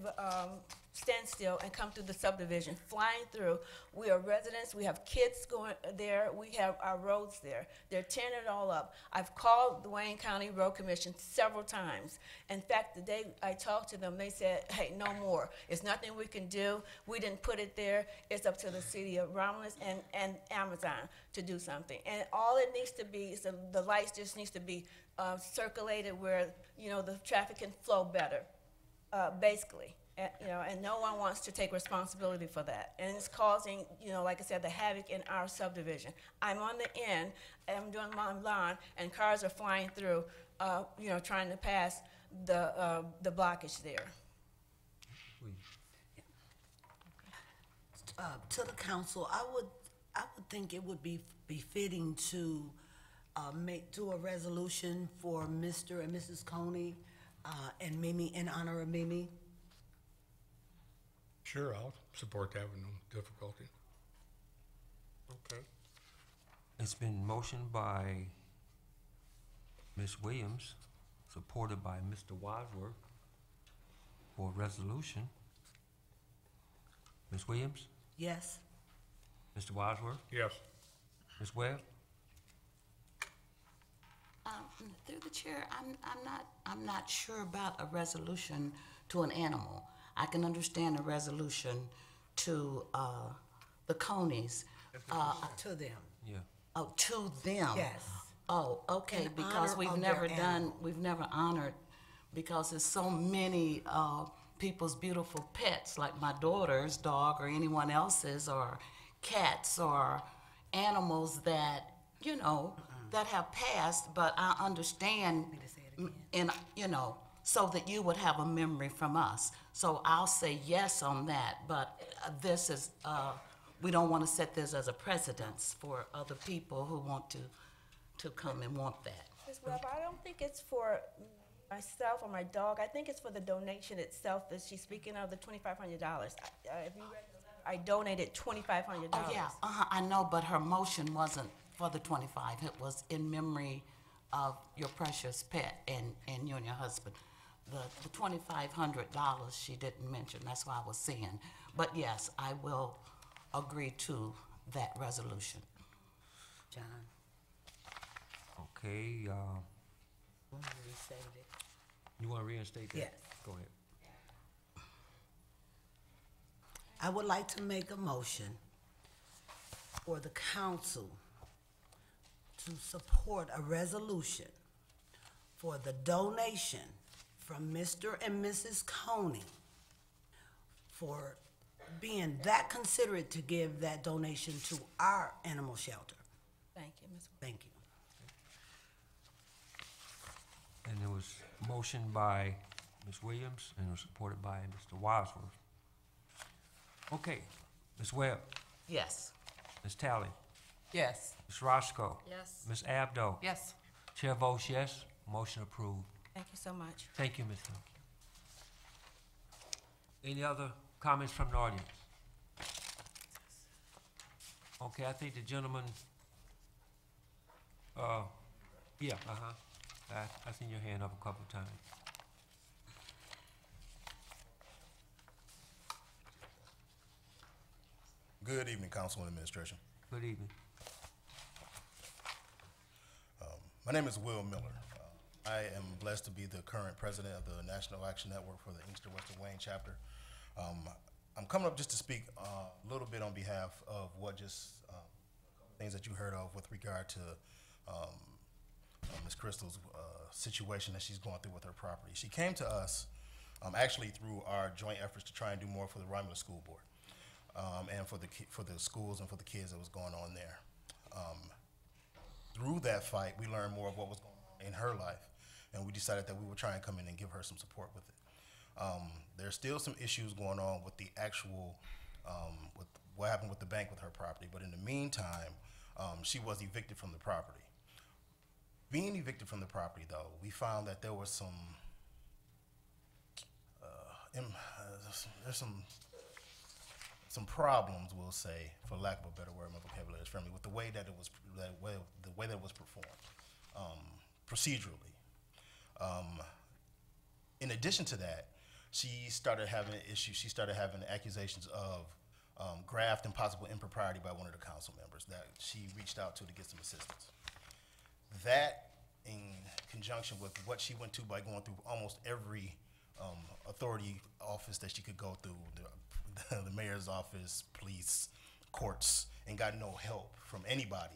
standstill and come through the subdivision, flying through. We are residents. We have kids going there. We have our roads there. They're tearing it all up. I've called the Wayne County Road Commission several times. In fact, the day I talked to them, they said, hey, no more. It's nothing we can do. We didn't put it there. It's up to the city of Romulus and Amazon to do something. And all it needs to be is the lights just needs to be circulated where, the traffic can flow better, basically. And no one wants to take responsibility for that. And it's causing, like I said, the havoc in our subdivision. I'm on the end, I'm doing my lawn, and cars are flying through, trying to pass the blockage there. To the council, I would think it would be befitting to do a resolution for Mr. and Mrs. Coney and Mimi, in honor of Mimi. Sure, I'll support that with no difficulty. Okay. It's been motioned by Ms. Williams, supported by Mr. Wadsworth for a resolution. Ms. Williams? Yes. Mr. Wadsworth? Yes. Ms. Webb? Through the chair, I'm not sure about a resolution to an animal. I can understand a resolution to, the conies. To them. Yeah. Oh, to them? Yes. Oh, okay, In because honor we've of never their done, animal. we've never honored, because there's so many, people's beautiful pets, like my daughter's dog or anyone else's, or cats or animals that, you know, that have passed, but I understand in, you know, so that you would have a memory from us. So I'll say yes on that, but this is, we don't want to set this as a precedence for other people who want to come and want that. Ms. Webb, I don't think it's for myself or my dog. I think it's for the donation itself that she's speaking of, the $2,500. If you read the letter, I donated $2,500. Oh, yeah, I know, but her motion wasn't for the 25. It was in memory of your precious pet and you and your husband. The $2,500 she didn't mention, that's why I was saying. But yes, I will agree to that resolution. John, Okay, want to restate it? you want to reinstate that? Yes. Go ahead. I would like to make a motion for the council to support a resolution for the donation from Mr. and Mrs. Coney for being that considerate to give that donation to our animal shelter. Thank you, Ms. Webb. Thank you. And it was motioned by Ms. Williams and it was supported by Mr. Wadsworth. Okay, Ms. Webb, Yes. Ms. Talley, Yes. Ms. Roscoe, Yes. Ms. Abdo. Yes. Chair votes yes, motion approved. Thank you so much. Thank you, Ms. Funky. Any other comments from the audience? Okay, I think the gentleman, yeah, I seen your hand up a couple of times. Good evening, Council and Administration. Good evening. My name is Will Miller. I am blessed to be the current president of the National Action Network for the Inkster Western Wayne chapter. I'm coming up just to speak a little bit on behalf of what just things that you heard of with regard to Ms. Crystal's situation that she's going through with her property. She came to us actually through our joint efforts to try and do more for the Romulus School Board and for the schools and for the kids that was going on there. Through that fight, we learned more of what was going on in her life, and we decided that we would try and come in and give her some support with it. There's still some issues going on with the actual, with what happened with the bank with her property, but in the meantime, she was evicted from the property. Being evicted from the property, though, we found that there was there's some problems, we'll say, for lack of a better word, my vocabulary is friendly, with the way that it was performed, procedurally. In addition to that, she started having issues. She started having accusations of graft and possible impropriety by one of the council members that she reached out to get some assistance. That, in conjunction with what she went to by going through almost every authority office that she could go through, the mayor's office, police, courts, and got no help from anybody.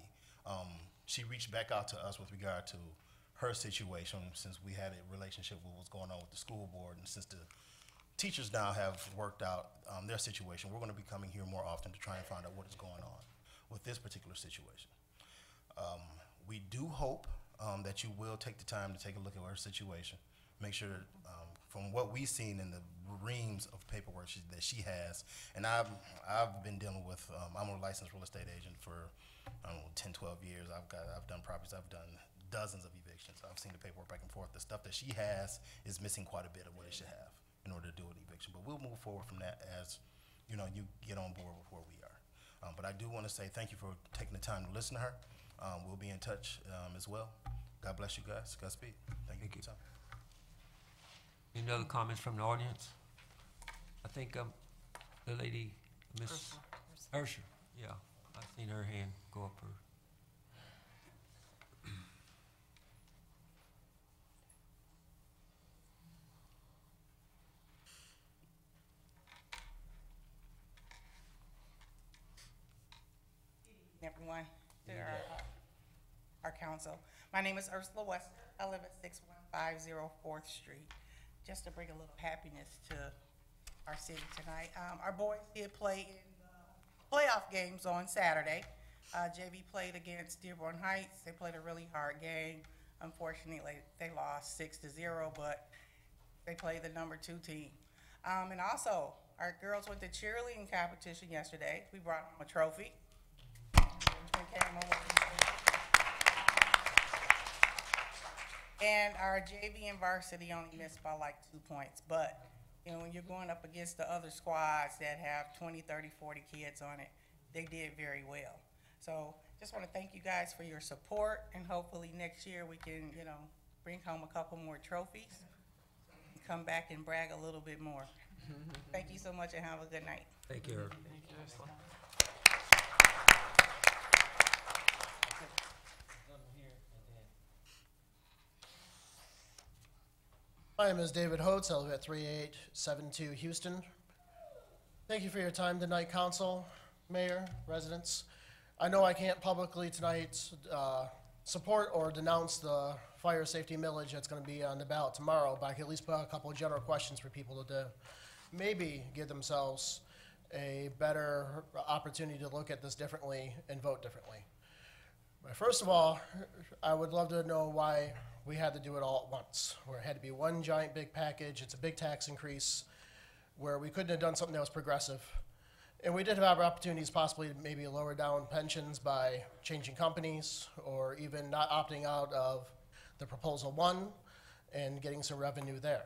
She reached back out to us with regard to her situation, since we had a relationship with what's going on with the school board, and since the teachers now have worked out their situation, we're going to be coming here more often to try and find out what is going on with this particular situation. We do hope that you will take the time to take a look at her situation, make sure from what we've seen in the reams of paperwork that she has, and I've been dealing with, I'm a licensed real estate agent for, I don't know, 10, 12 years. I've done properties, I've done dozens of evictions. I've seen the paperwork back and forth. The stuff that she has is missing quite a bit of what it should have in order to do an eviction. But we'll move forward from that as, you know, you get on board with where we are. But I do want to say thank you for taking the time to listen to her. We'll be in touch as well. God bless you guys. Godspeed. Thank you for your time. Any other comments from the audience? I think the lady Miss Ursula, yeah, I seen her hand go up her. Everyone, to our council. My name is Ursula West. I live at 615 4th Street. Just to bring a little happiness to our city tonight. Our boys did play in the playoff games on Saturday. JV played against Dearborn Heights. They played a really hard game. Unfortunately, they lost 6-0, but they played the number 2 team. And also, our girls went to cheerleading competition yesterday. We brought them a trophy. And our JV and varsity only missed by like 2 points. But, you know, when you're going up against the other squads that have 20, 30, 40 kids on it, they did very well. So just want to thank you guys for your support, and hopefully next year we can, you know, bring home a couple more trophies and come back and brag a little bit more. Thank you so much and have a good night. Thank you. Thank you, Ursula. My name is David Holtz. I live at 3872 Houston. Thank you for your time tonight, council, mayor, residents. I know I can't publicly tonight support or denounce the fire safety millage that's going to be on the ballot tomorrow, but I can at least put out a couple of general questions for people to maybe give themselves a better opportunity to look at this differently and vote differently. But first of all, I would love to know why we had to do it all at once, where it had to be one giant big package. It's a big tax increase, where we couldn't have done something that was progressive. And we did have opportunities possibly to maybe lower down pensions by changing companies, or even not opting out of the proposal 1 and getting some revenue there.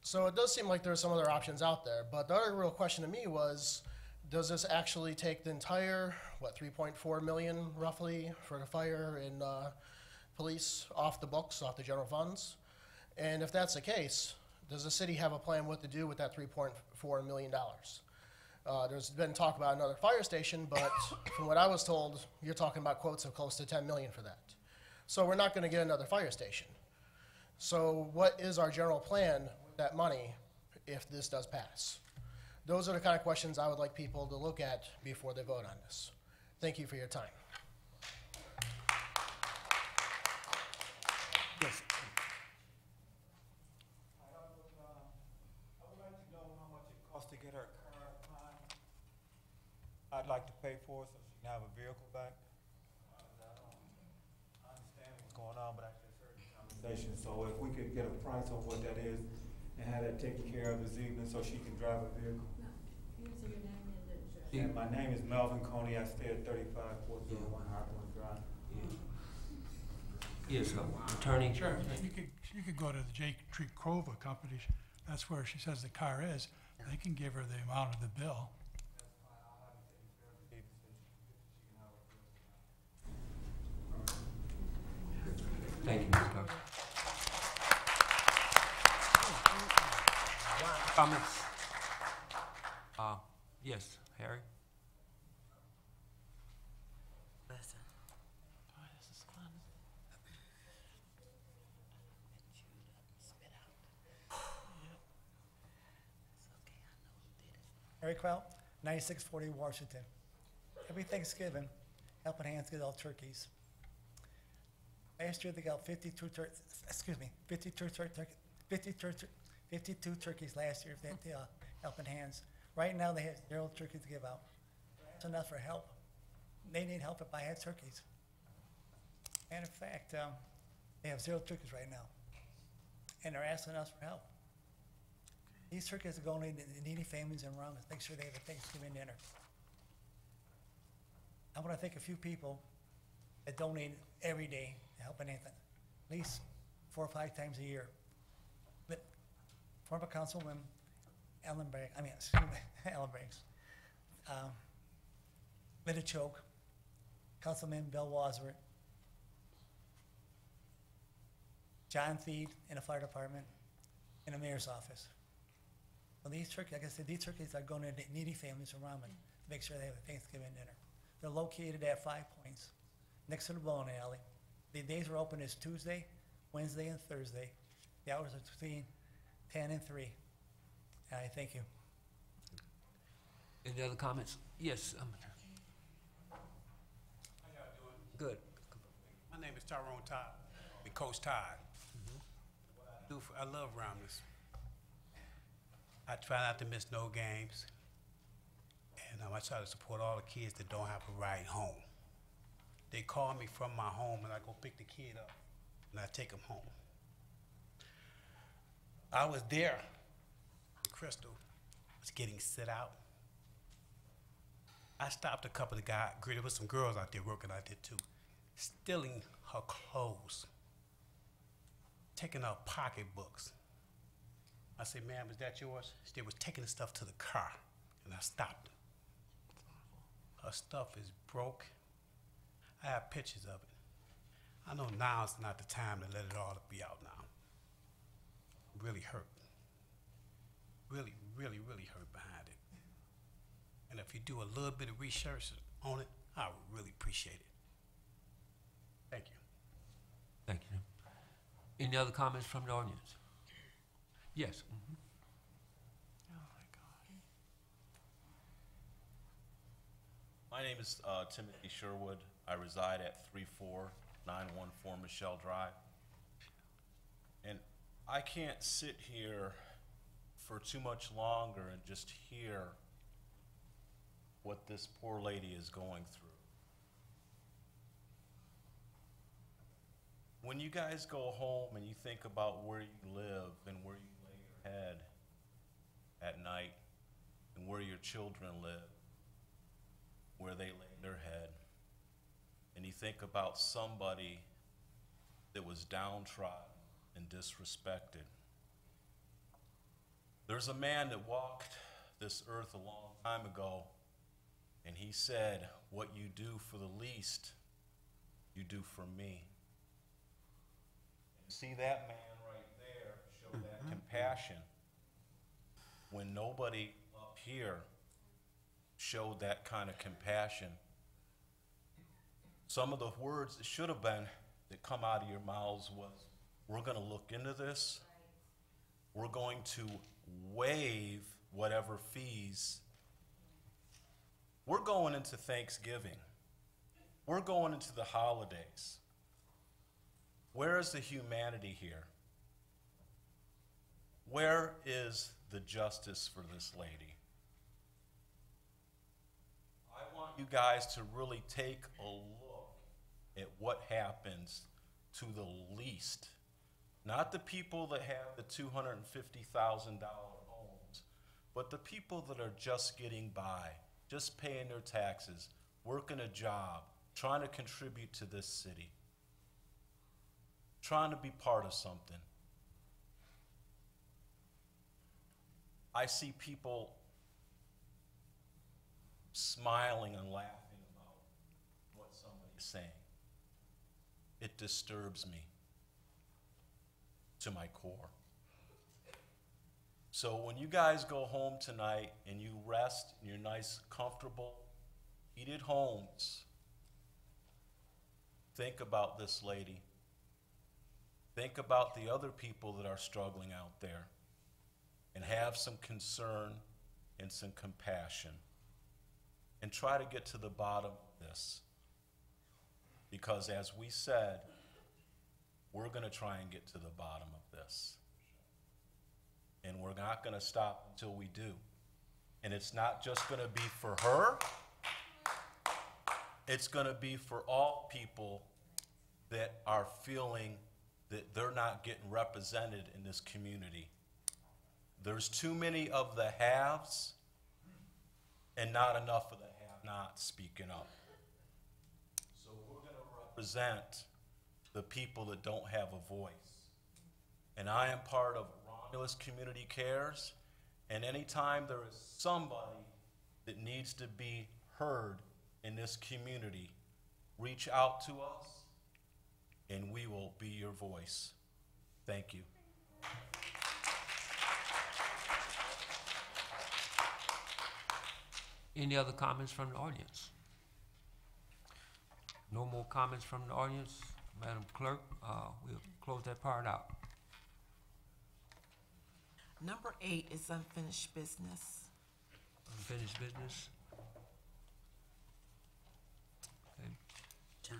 So it does seem like there are some other options out there. But the other real question to me was, does this actually take the entire, what, 3.4 million roughly for the fire and police off the books, off the general funds? And if that's the case, does the city have a plan what to do with that $3.4 million? There's been talk about another fire station, but from what I was told, you're talking about quotes of close to 10 million for that. So we're not going to get another fire station. So what is our general plan with that money if this does pass? Those are the kind of questions I would like people to look at before they vote on this. Thank you for your time. Yes. I would like to know how much it costs to get her car time. I'd like to pay for it so she can have a vehicle back. I understand what's going on, but I just heard the conversation. So if we could get a price on what that is and have that taken care of this evening so she can drive a vehicle. And my name is Melvin Coney. I stay at 35401 Hawthorne Drive. Yes, attorney. Sure. You could go to the Jake Tree Cova company. That's where she says the car is. They can give her the amount of the bill. Thank you, Mr. Carter. Comments? Yes, Harry? Listen. Boy, this is fun. Harry Quell, 9640 Washington. Every Thanksgiving, Helping Hands get all turkeys. Last year they got 52 turkeys last year at the Helping Hands. Right now they have 0 turkeys to give out. That's enough for help. They need help if I had turkeys. And in fact, they have 0 turkeys right now. And they're asking us for help. These turkeys are going to needy families in Romulus. Make sure they have a Thanksgiving dinner. I want to thank a few people that donate every day to Helping Hands, at least 4 or 5 times a year. But former Councilwoman Ellen Banks, Linda Choke, Councilman Bill Wasworth, John Thied in the fire department, in the mayor's office. Well, these turkeys, like I said, these turkeys are going to needy families around and make sure they have a Thanksgiving dinner. They're located at 5 Points, next to the bowling alley. The days are open is Tuesday, Wednesday, and Thursday. The hours are between 10 and 3. And I thank you. Any other comments? Yes. How y'all doing? Good. My name is Tyrone Todd, and Coach Todd. I love Romulus. I try not to miss no games, and I try to support all the kids that don't have a ride home. They call me from my home, and I go pick the kid up, and I take him home. I was there. Crystal was getting sit out. I stopped a couple of guys. There was some girls out there working out there too, stealing her clothes, taking her pocketbooks. I said, "Ma'am, is that yours?" They was taking the stuff to the car, and I stopped them. Her stuff is broke. I have pictures of it. I know now's not the time to let it all be out now. I'm really hurt. Really, really, really hurt behind it. And if you do a little bit of research on it, I would really appreciate it. Thank you. Thank you. Any other comments from the audience? Yes. My name is Timothy Sherwood. I reside at 34914 Michelle Drive. And I can't sit here for too much longer and just hear what this poor lady is going through. When you guys go home and you think about where you live and where you lay your head at night and where your children live, where they lay their head, and you think about somebody that was downtrodden and disrespected. There's a man that walked this earth a long time ago, and he said, "What you do for the least, you do for me." And see that man right there show that compassion when nobody up here showed that kind of compassion. Some of the words that should have been that come out of your mouths was, "We're going to look into this. We're going to waive whatever fees." We're going into Thanksgiving. We're going into the holidays. Where is the humanity here? Where is the justice for this lady? I want you guys to really take a look at what happens to the least. Not the people that have the $250,000 homes, but the people that are just getting by, just paying their taxes, working a job, trying to contribute to this city, trying to be part of something. I see people smiling and laughing about what somebody's saying. It disturbs me to my core. So when you guys go home tonight and you rest in your nice, comfortable, heated homes, think about this lady. Think about the other people that are struggling out there and have some concern and some compassion. And try to get to the bottom of this. Because as we said, we're going to try and get to the bottom of this. And we're not going to stop until we do. And it's not just going to be for her. It's going to be for all people that are feeling that they're not getting represented in this community. There's too many of the haves and not enough of the have-nots speaking up. So we're going to represent the people that don't have a voice. And I am part of Romulus Community Cares, and anytime there is somebody that needs to be heard in this community, reach out to us, and we will be your voice. Thank you. Any other comments from the audience? No more comments from the audience. Madam Clerk, we'll close that part out. Number 8 is unfinished business. Unfinished business. Okay.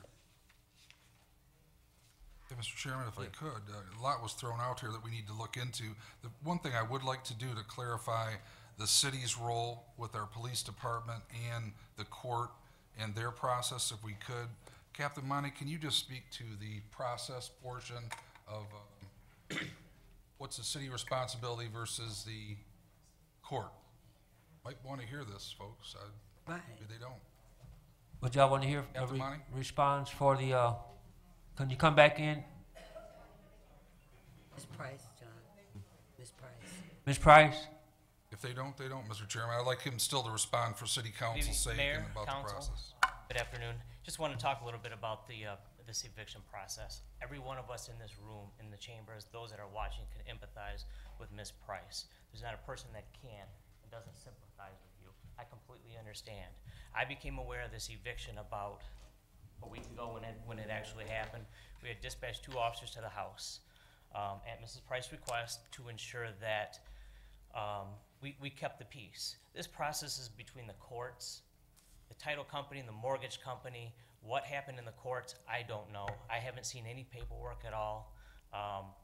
Yeah, Mr. Chairman, if I could, a lot was thrown out here that we need to look into. The one thing I would like to do to clarify the city's role with our police department and the court and their process, if we could. Captain Monty, can you just speak to the process portion of what's the city responsibility versus the court? Might want to hear this, folks. Maybe they don't. Would y'all want to hear a Captain Monty? response for the, can you come back in? Ms. Price, John. Ms. Price. Ms. Price? If they don't, they don't, Mr. Chairman. I'd like him still to respond for city council's sake Mayor, and about council, the process. Good afternoon. Just want to talk a little bit about this eviction process. Every one of us in this room, in the chambers, those that are watching can empathize with Ms. Price. There's not a person that can and doesn't sympathize with you. I completely understand. I became aware of this eviction about a week ago when it actually happened. We had dispatched 2 officers to the house at Mrs. Price's request to ensure that we kept the peace. This process is between the courts, the title company, and the mortgage company. What happened in the courts, I don't know. I haven't seen any paperwork at all.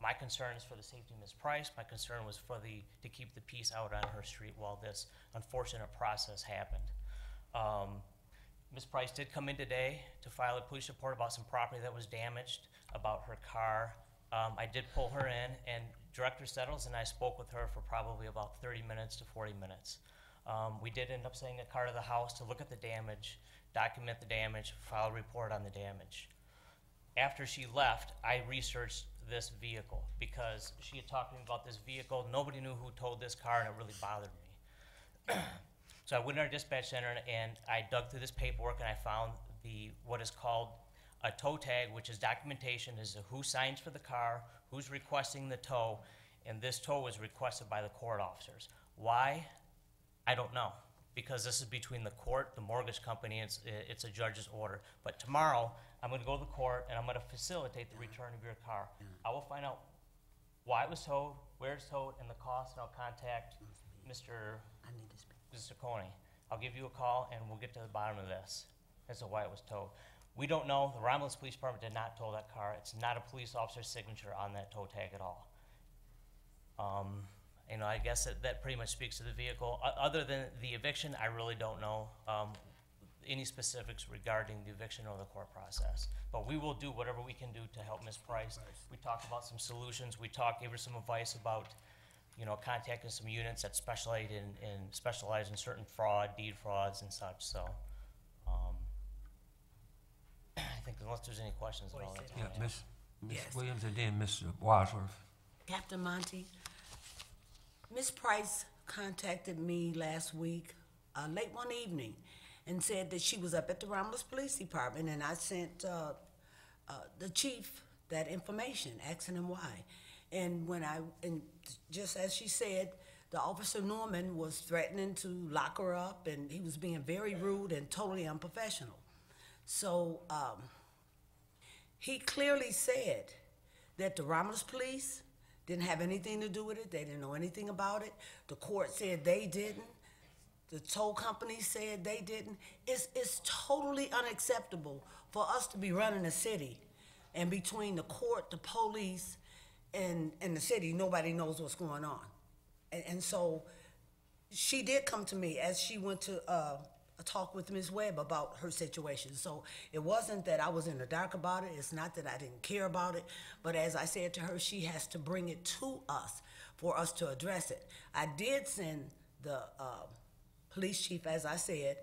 My concern is for the safety of Ms. Price. My concern was to keep the peace out on her street while this unfortunate process happened. Ms. Price did come in today to file a police report about some property that was damaged, about her car. I did pull her in, and Director Settles and I spoke with her for probably about 30 minutes to 40 minutes. We did end up sending a car to the house to look at the damage, document the damage, file a report on the damage. After she left, I researched this vehicle because she had talked to me about this vehicle. Nobody knew who towed this car, and it really bothered me. So I went to our dispatch center and I dug through this paperwork, and I found what is called a tow tag, which is documentation as to who signs for the car, who's requesting the tow, and this tow was requested by the court officers. Why? I don't know, because this is between the court, the mortgage company, and it's a judge's order. But tomorrow, I'm going to go to the court and I'm going to facilitate the return of your car. I will find out why it was towed, where it's towed, and the cost, and I'll contact Mr. Coney. I'll give you a call and we'll get to the bottom of this as to why it was towed. We don't know. The Romulus Police Department did not tow that car. It's not a police officer's signature on that tow tag at all. You know, I guess that pretty much speaks to the vehicle. Other than the eviction, I really don't know any specifics regarding the eviction or the court process. But we will do whatever we can do to help Ms. Price. We talked about some solutions. We gave her some advice about, you know, contacting some units that specialize in certain deed frauds and such. So I think unless there's any questions at all. Yeah, Ms. Yes. Williams and then Mr. Wadsworth. Captain Monty, Ms. Price contacted me last week, late one evening, and said that she was up at the Romulus Police Department, and I sent the chief that information, asking him why. And just as she said, the officer Norman was threatening to lock her up, and he was being very rude and totally unprofessional. So he clearly said that the Romulus Police didn't have anything to do with it. They didn't know anything about it. The court said they didn't. The tow company said they didn't. It's totally unacceptable for us to be running a city, and between the court, the police, and the city, nobody knows what's going on. And so she did come to me as she went to talk with Ms. Webb about her situation. So it wasn't that I was in the dark about it. It's not that I didn't care about it. But as I said to her, she has to bring it to us for us to address it. I did send the police chief, as I said,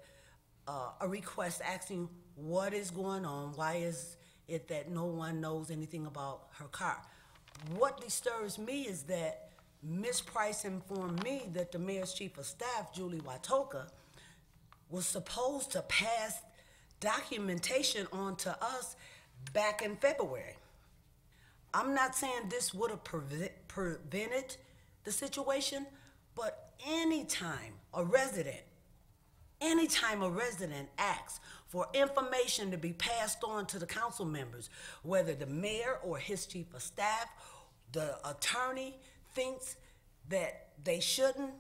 a request asking what is going on. Why is it that no one knows anything about her car? What disturbs me is that Ms. Price informed me that the mayor's chief of staff, Julie Watoka, was supposed to pass documentation on to us back in February. I'm not saying this would have prevented the situation, but anytime a resident, Anytime a resident asks for information to be passed on to the council members, whether the mayor or his chief of staff, the attorney thinks that they shouldn't,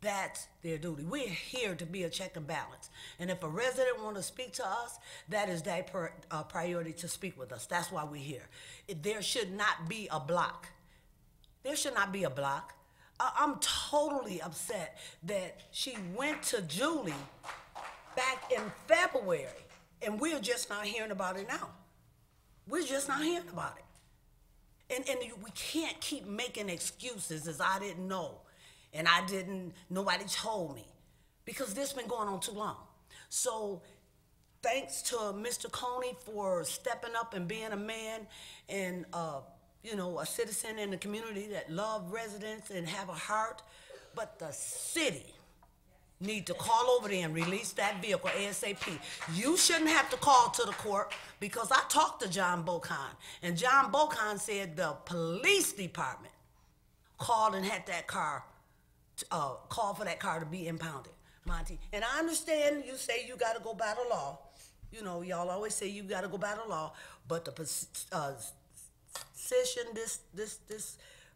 that's their duty. We're here to be a check and balance. And if a resident want to speak to us, that is their priority to speak with us. That's why we're here. There should not be a block. There should not be a block. I'm totally upset that she went to Julie back in February, and we're just not hearing about it now. We're just not hearing about it. And we can't keep making excuses as I didn't know, and nobody told me, because this been going on too long. So thanks to Mr. Coney for stepping up and being a man and a citizen in the community that love residents and have a heart, but the city need to call over there and release that vehicle ASAP. You shouldn't have to call to the court, because I talked to John Bocan, and John Bocan said the police department called and had that car, called for that car to be impounded, Monty. And I understand you say you got to go by the law. You know, y'all always say you got to go by the law, but the position this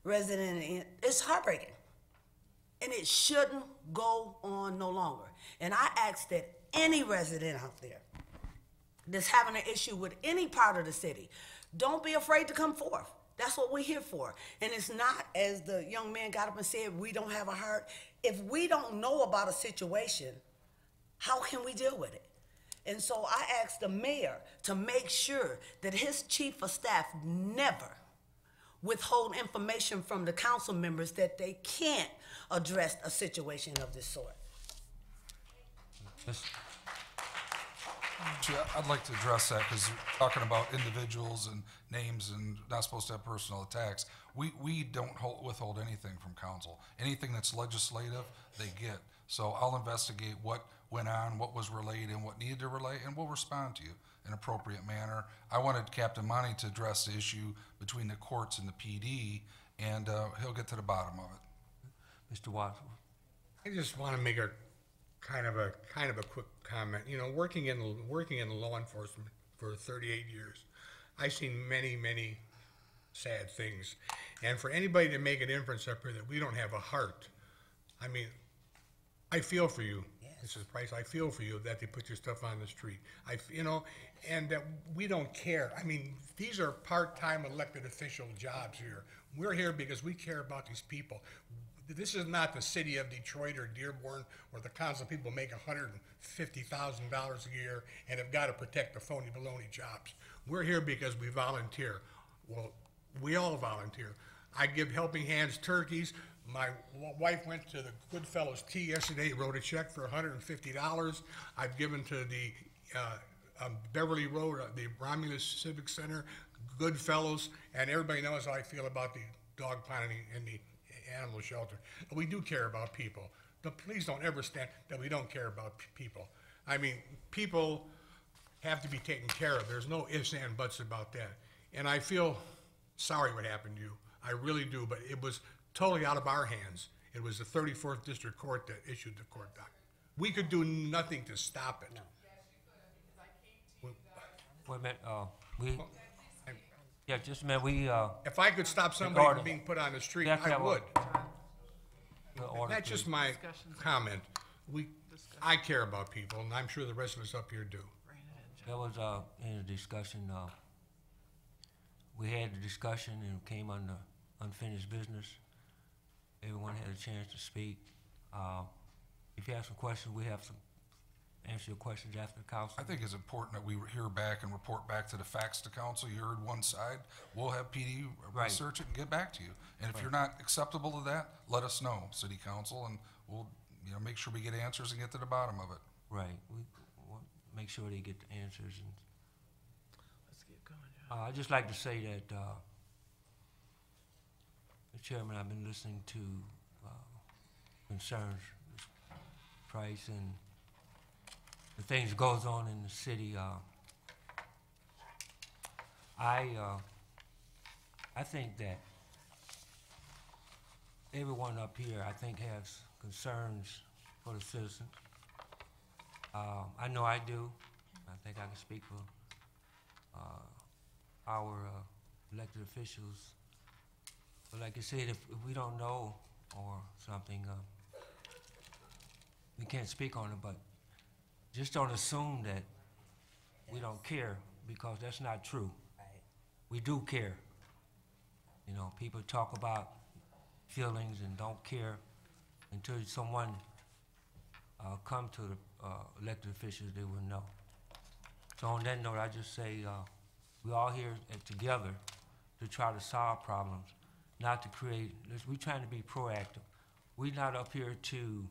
resident, it's heartbreaking. And it shouldn't go on no longer. And I ask that any resident out there that's having an issue with any part of the city, don't be afraid to come forth. That's what we're here for. And it's not, as the young man got up and said, we don't have a heart. If we don't know about a situation, how can we deal with it? And so I asked the mayor to make sure that his chief of staff never withhold information from the council members that they can't address a situation of this sort. Actually, I'd like to address that, because talking about individuals and names and not supposed to have personal attacks, we don't withhold anything from council. Anything that's legislative, they get. So I'll investigate what went on, what was relayed, and what needed to relay, and we'll respond to you in an appropriate manner. I wanted Captain Monty to address the issue between the courts and the PD, and he'll get to the bottom of it. Mr. Wadsworth. I just want to make a kind of a quick comment. You know, working in law enforcement for 38 years, I've seen many sad things. And for anybody to make an inference up here that we don't have a heart, I mean, I feel for you, Mrs. Price. I feel for you that they put your stuff on the street. And that we don't care. I mean, these are part-time elected official jobs here. We're here because we care about these people. This is not the city of Detroit or Dearborn, where the council people make $150,000 a year and have got to protect the phony baloney jobs. We're here because we volunteer. Well, we all volunteer. I give Helping Hands turkeys. My wife went to the Goodfellows Tea yesterday, wrote a check for $150. I've given to the Beverly Road, the Romulus Civic Center, Goodfellows, and everybody knows how I feel about the dog pound and the animal shelter. We do care about people. But please don't ever stand that we don't care about people. I mean, people have to be taken care of. There's no ifs and buts about that. And I feel sorry what happened to you. I really do, but it was totally out of our hands. It was the 34th District Court that issued the court document. We could do nothing to stop it. No. Wait a minute, yeah, just a minute, if I could stop somebody from being put on the street, I would. That's just my comment. I care about people, and I'm sure the rest of us up here do. That was in a discussion. We had the discussion and it came under unfinished business. Everyone had a chance to speak. If you have some questions, we have some answer your questions after the council. I think it's important that we hear back and report back to the facts to council. You heard one side. We'll have PD research it and get back to you. And if you're not acceptable to that, let us know, City Council, and we'll make sure we get answers and get to the bottom of it. Right. We'll make sure they get the answers. And let's get going. I'd just like to say that, the Chairman, I've been listening to concerns, Price, and the things that goes on in the city. I think that everyone up here, I think, has concerns for the citizens. I know I do. I think I can speak for our elected officials. But like I said, if we don't know or something, we can't speak on it, but just don't assume that we don't care, because that's not true. We do care. You know, people talk about feelings and don't care until someone come to the elected officials, they will know. So on that note, I just say we're all here together to try to solve problems, not to create. We're trying to be proactive. We're not up here to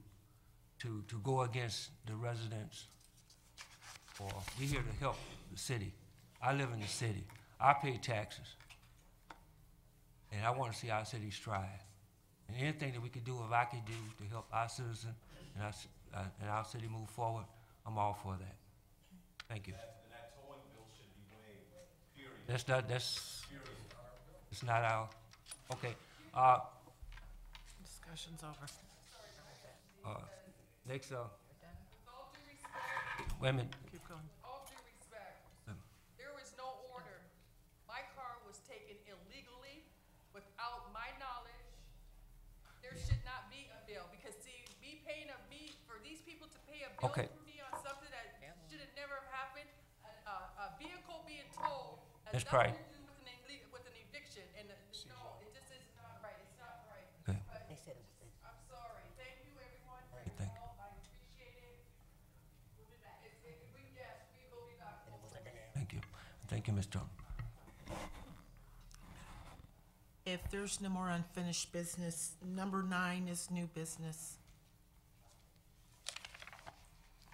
go against the residents. Or we're here to help the city. I live in the city. I pay taxes, and I want to see our city strive. And anything that we could do, if I could do to help our citizens and our city move forward, I'm all for that. Thank you. And that towing bill should be waived, period. It's not our, okay. Discussion's over. Next, wait a minute. Keep going. All due respect, there is no order. My car was taken illegally without my knowledge. There should not be a bill, because see, for these people to pay a bill Okay. for me on something that should have never happened, a vehicle being towed has Ms. nothing Pry. to do with an eviction, and no, it just is not right, it's not right. Okay. But I'm sorry, thank you everyone for your Thank you. help, I appreciate it. We'll be back. Yes, we will be back. Thank you. Thank you, Mr. If there's no more unfinished business, number 9 is new business.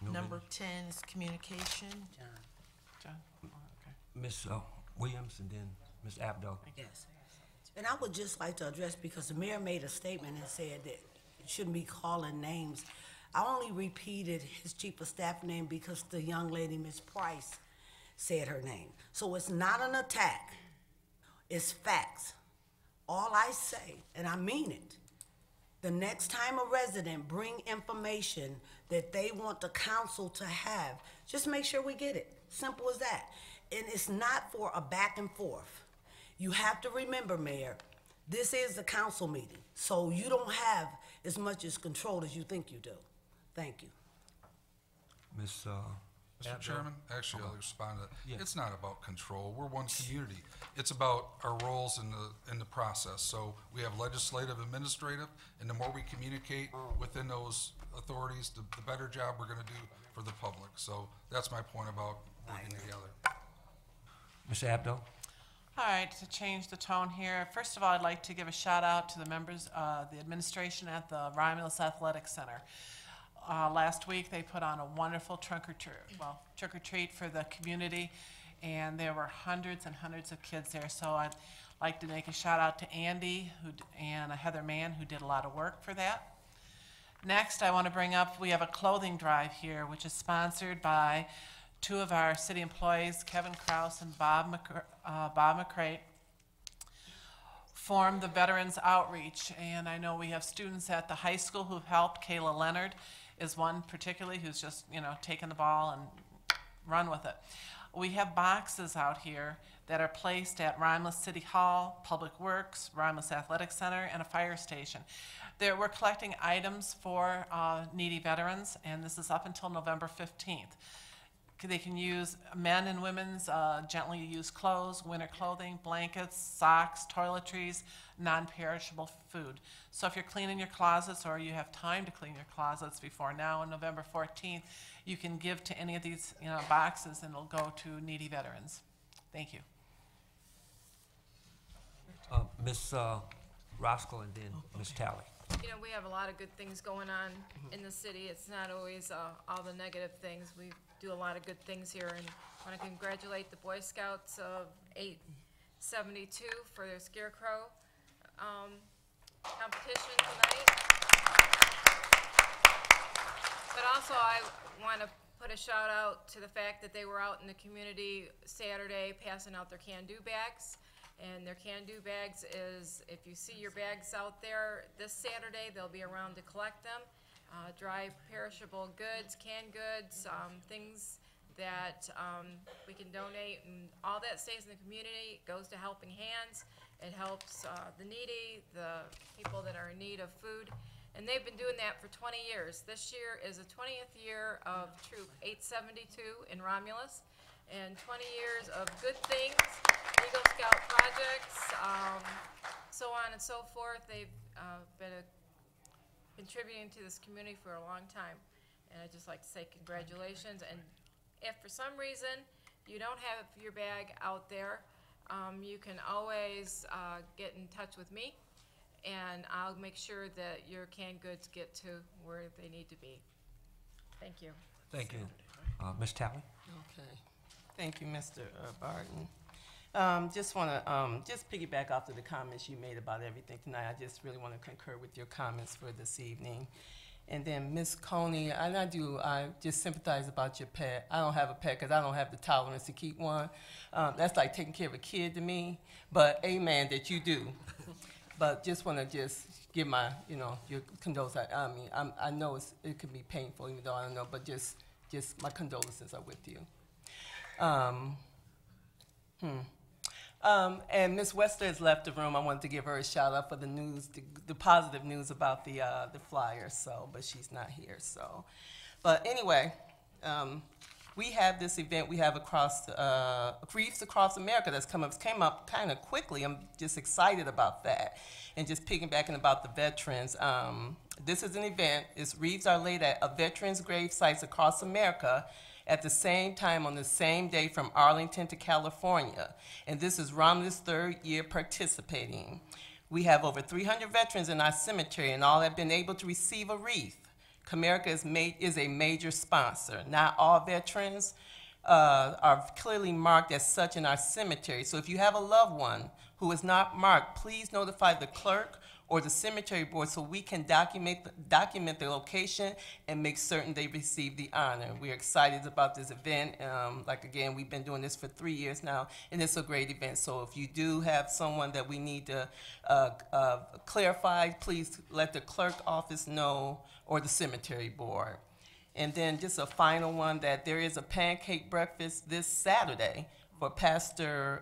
No Number 10 is communication. John? Oh, okay. Ms. Williams and then Ms. Abdo. Yes. And I would just like to address, because the mayor made a statement and said that it shouldn't be calling names. I only repeated his chief of staff name because the young lady, Ms. Price, said her name. So it's not an attack, it's facts. All I say, and I mean it, the next time a resident bring information that they want the council to have, just make sure we get it. Simple as that. And it's not for a back and forth. You have to remember, Mayor, this is the council meeting, so you don't have as much as control as you think you do. Thank you. Ms. Mr. Abdo? Chairman, actually, I'll respond to that. Yeah. It's not about control. We're one community. It's about our roles in the process. So we have legislative, administrative, and the more we communicate within those authorities, the better job we're gonna do for the public. So that's my point about working together. Ms. Abdo? All right, to change the tone here, first of all, I'd like to give a shout out to the members, the administration at the Romulus Athletic Center. Last week, they put on a wonderful trunk or treat for the community, and there were hundreds and hundreds of kids there. So I'd like to make a shout out to Andy and Heather Mann, who did a lot of work for that. Next, I want to bring up, we have a clothing drive here, which is sponsored by 2 of our city employees, Kevin Kraus and Bob McCrate, formed the Veterans Outreach. And I know we have students at the high school who've helped. Kayla Leonard is one particularly who's just, taken the ball and run with it. We have boxes out here that are placed at Romulus City Hall, Public Works, Romulus Athletic Center, and a fire station. We're collecting items for needy veterans, and this is up until November 15th. They can use men and women's gently used clothes, winter clothing, blankets, socks, toiletries, non-perishable food. So if you're cleaning your closets or you have time to clean your closets before now on November 14th, you can give to any of these boxes and it'll go to needy veterans. Thank you. Ms. Roscoe and then Ms. Talley. We have a lot of good things going on in the city. It's not always all the negative things. We do a lot of good things here, and I want to congratulate the Boy Scouts of 872 for their scarecrow competition tonight. But also, I want to put a shout out to the fact that they were out in the community Saturday passing out their can-do bags. And their can-do bags is, if you see your bags out there this Saturday, they'll be around to collect them. dry perishable goods, canned goods, things that we can donate, and all that stays in the community. It goes to Helping Hands. It helps the needy, the people that are in need of food, and they've been doing that for 20 years. This year is the 20th year of Troop 872 in Romulus, and 20 years of good things, Eagle Scout projects, so on and so forth. They've been contributing to this community for a long time, and I'd just like to say congratulations. And if for some reason you don't have your bag out there, you can always get in touch with me, and I'll make sure that your canned goods get to where they need to be. Thank you. Thank you. Ms. Talley? Okay. Thank you, Mr. Barton. Just want to just piggyback off of the comments you made about everything tonight. I just really want to concur with your comments for this evening. And then Ms. Coney, I just sympathize about your pet. I don't have a pet because I don't have the tolerance to keep one. That's like taking care of a kid to me, but amen that you do. But just want to give my, your condolences. I mean, I know it can be painful, even though I don't know, but just my condolences are with you. And Ms. Wester has left the room. I wanted to give her a shout out for the news, the positive news about the flyer. So, but she's not here. So, but anyway, we have this event we have across Reefs Across America that's came up kind of quickly. I'm just excited about that, and just piggybacking about the veterans. This is an event. Reefs are laid at veterans' grave sites across America at the same time on the same day from Arlington to California. And this is Romulus' third year participating. We have over 300 veterans in our cemetery, and all have been able to receive a wreath. Comerica is a major sponsor. Not all veterans are clearly marked as such in our cemetery. So if you have a loved one who is not marked, please notify the clerk or the cemetery board so we can document the location and make certain they receive the honor. We're excited about this event. Like again, we've been doing this for 3 years now, and it's a great event. So if you do have someone that we need to clarify, please let the clerk office know or the cemetery board. And then just a final one, that there is a pancake breakfast this Saturday for Pastor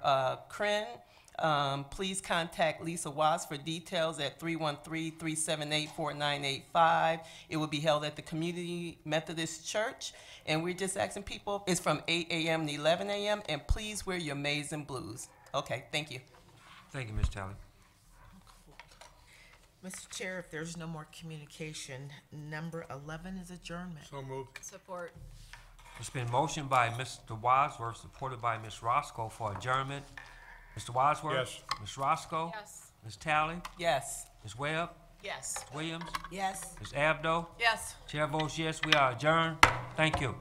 Kren. Please contact Lisa Watts for details at 313-378-4985. It will be held at the Community Methodist Church, and we're just asking people, it's from 8 a.m. to 11 a.m., and please wear your maize and blues. Okay, thank you. Thank you, Ms. Talley. Mr. Chair, if there's no more communication, number 11 is adjournment. So moved. Support. It's been motioned by Mr. Wadsworth, supported by Ms. Roscoe for adjournment. Mr. Wadsworth? Yes. Ms. Roscoe? Yes. Ms. Talley? Yes. Ms. Webb? Yes. Williams? Yes. Ms. Abdo? Yes. Chair votes yes, we are adjourned. Thank you.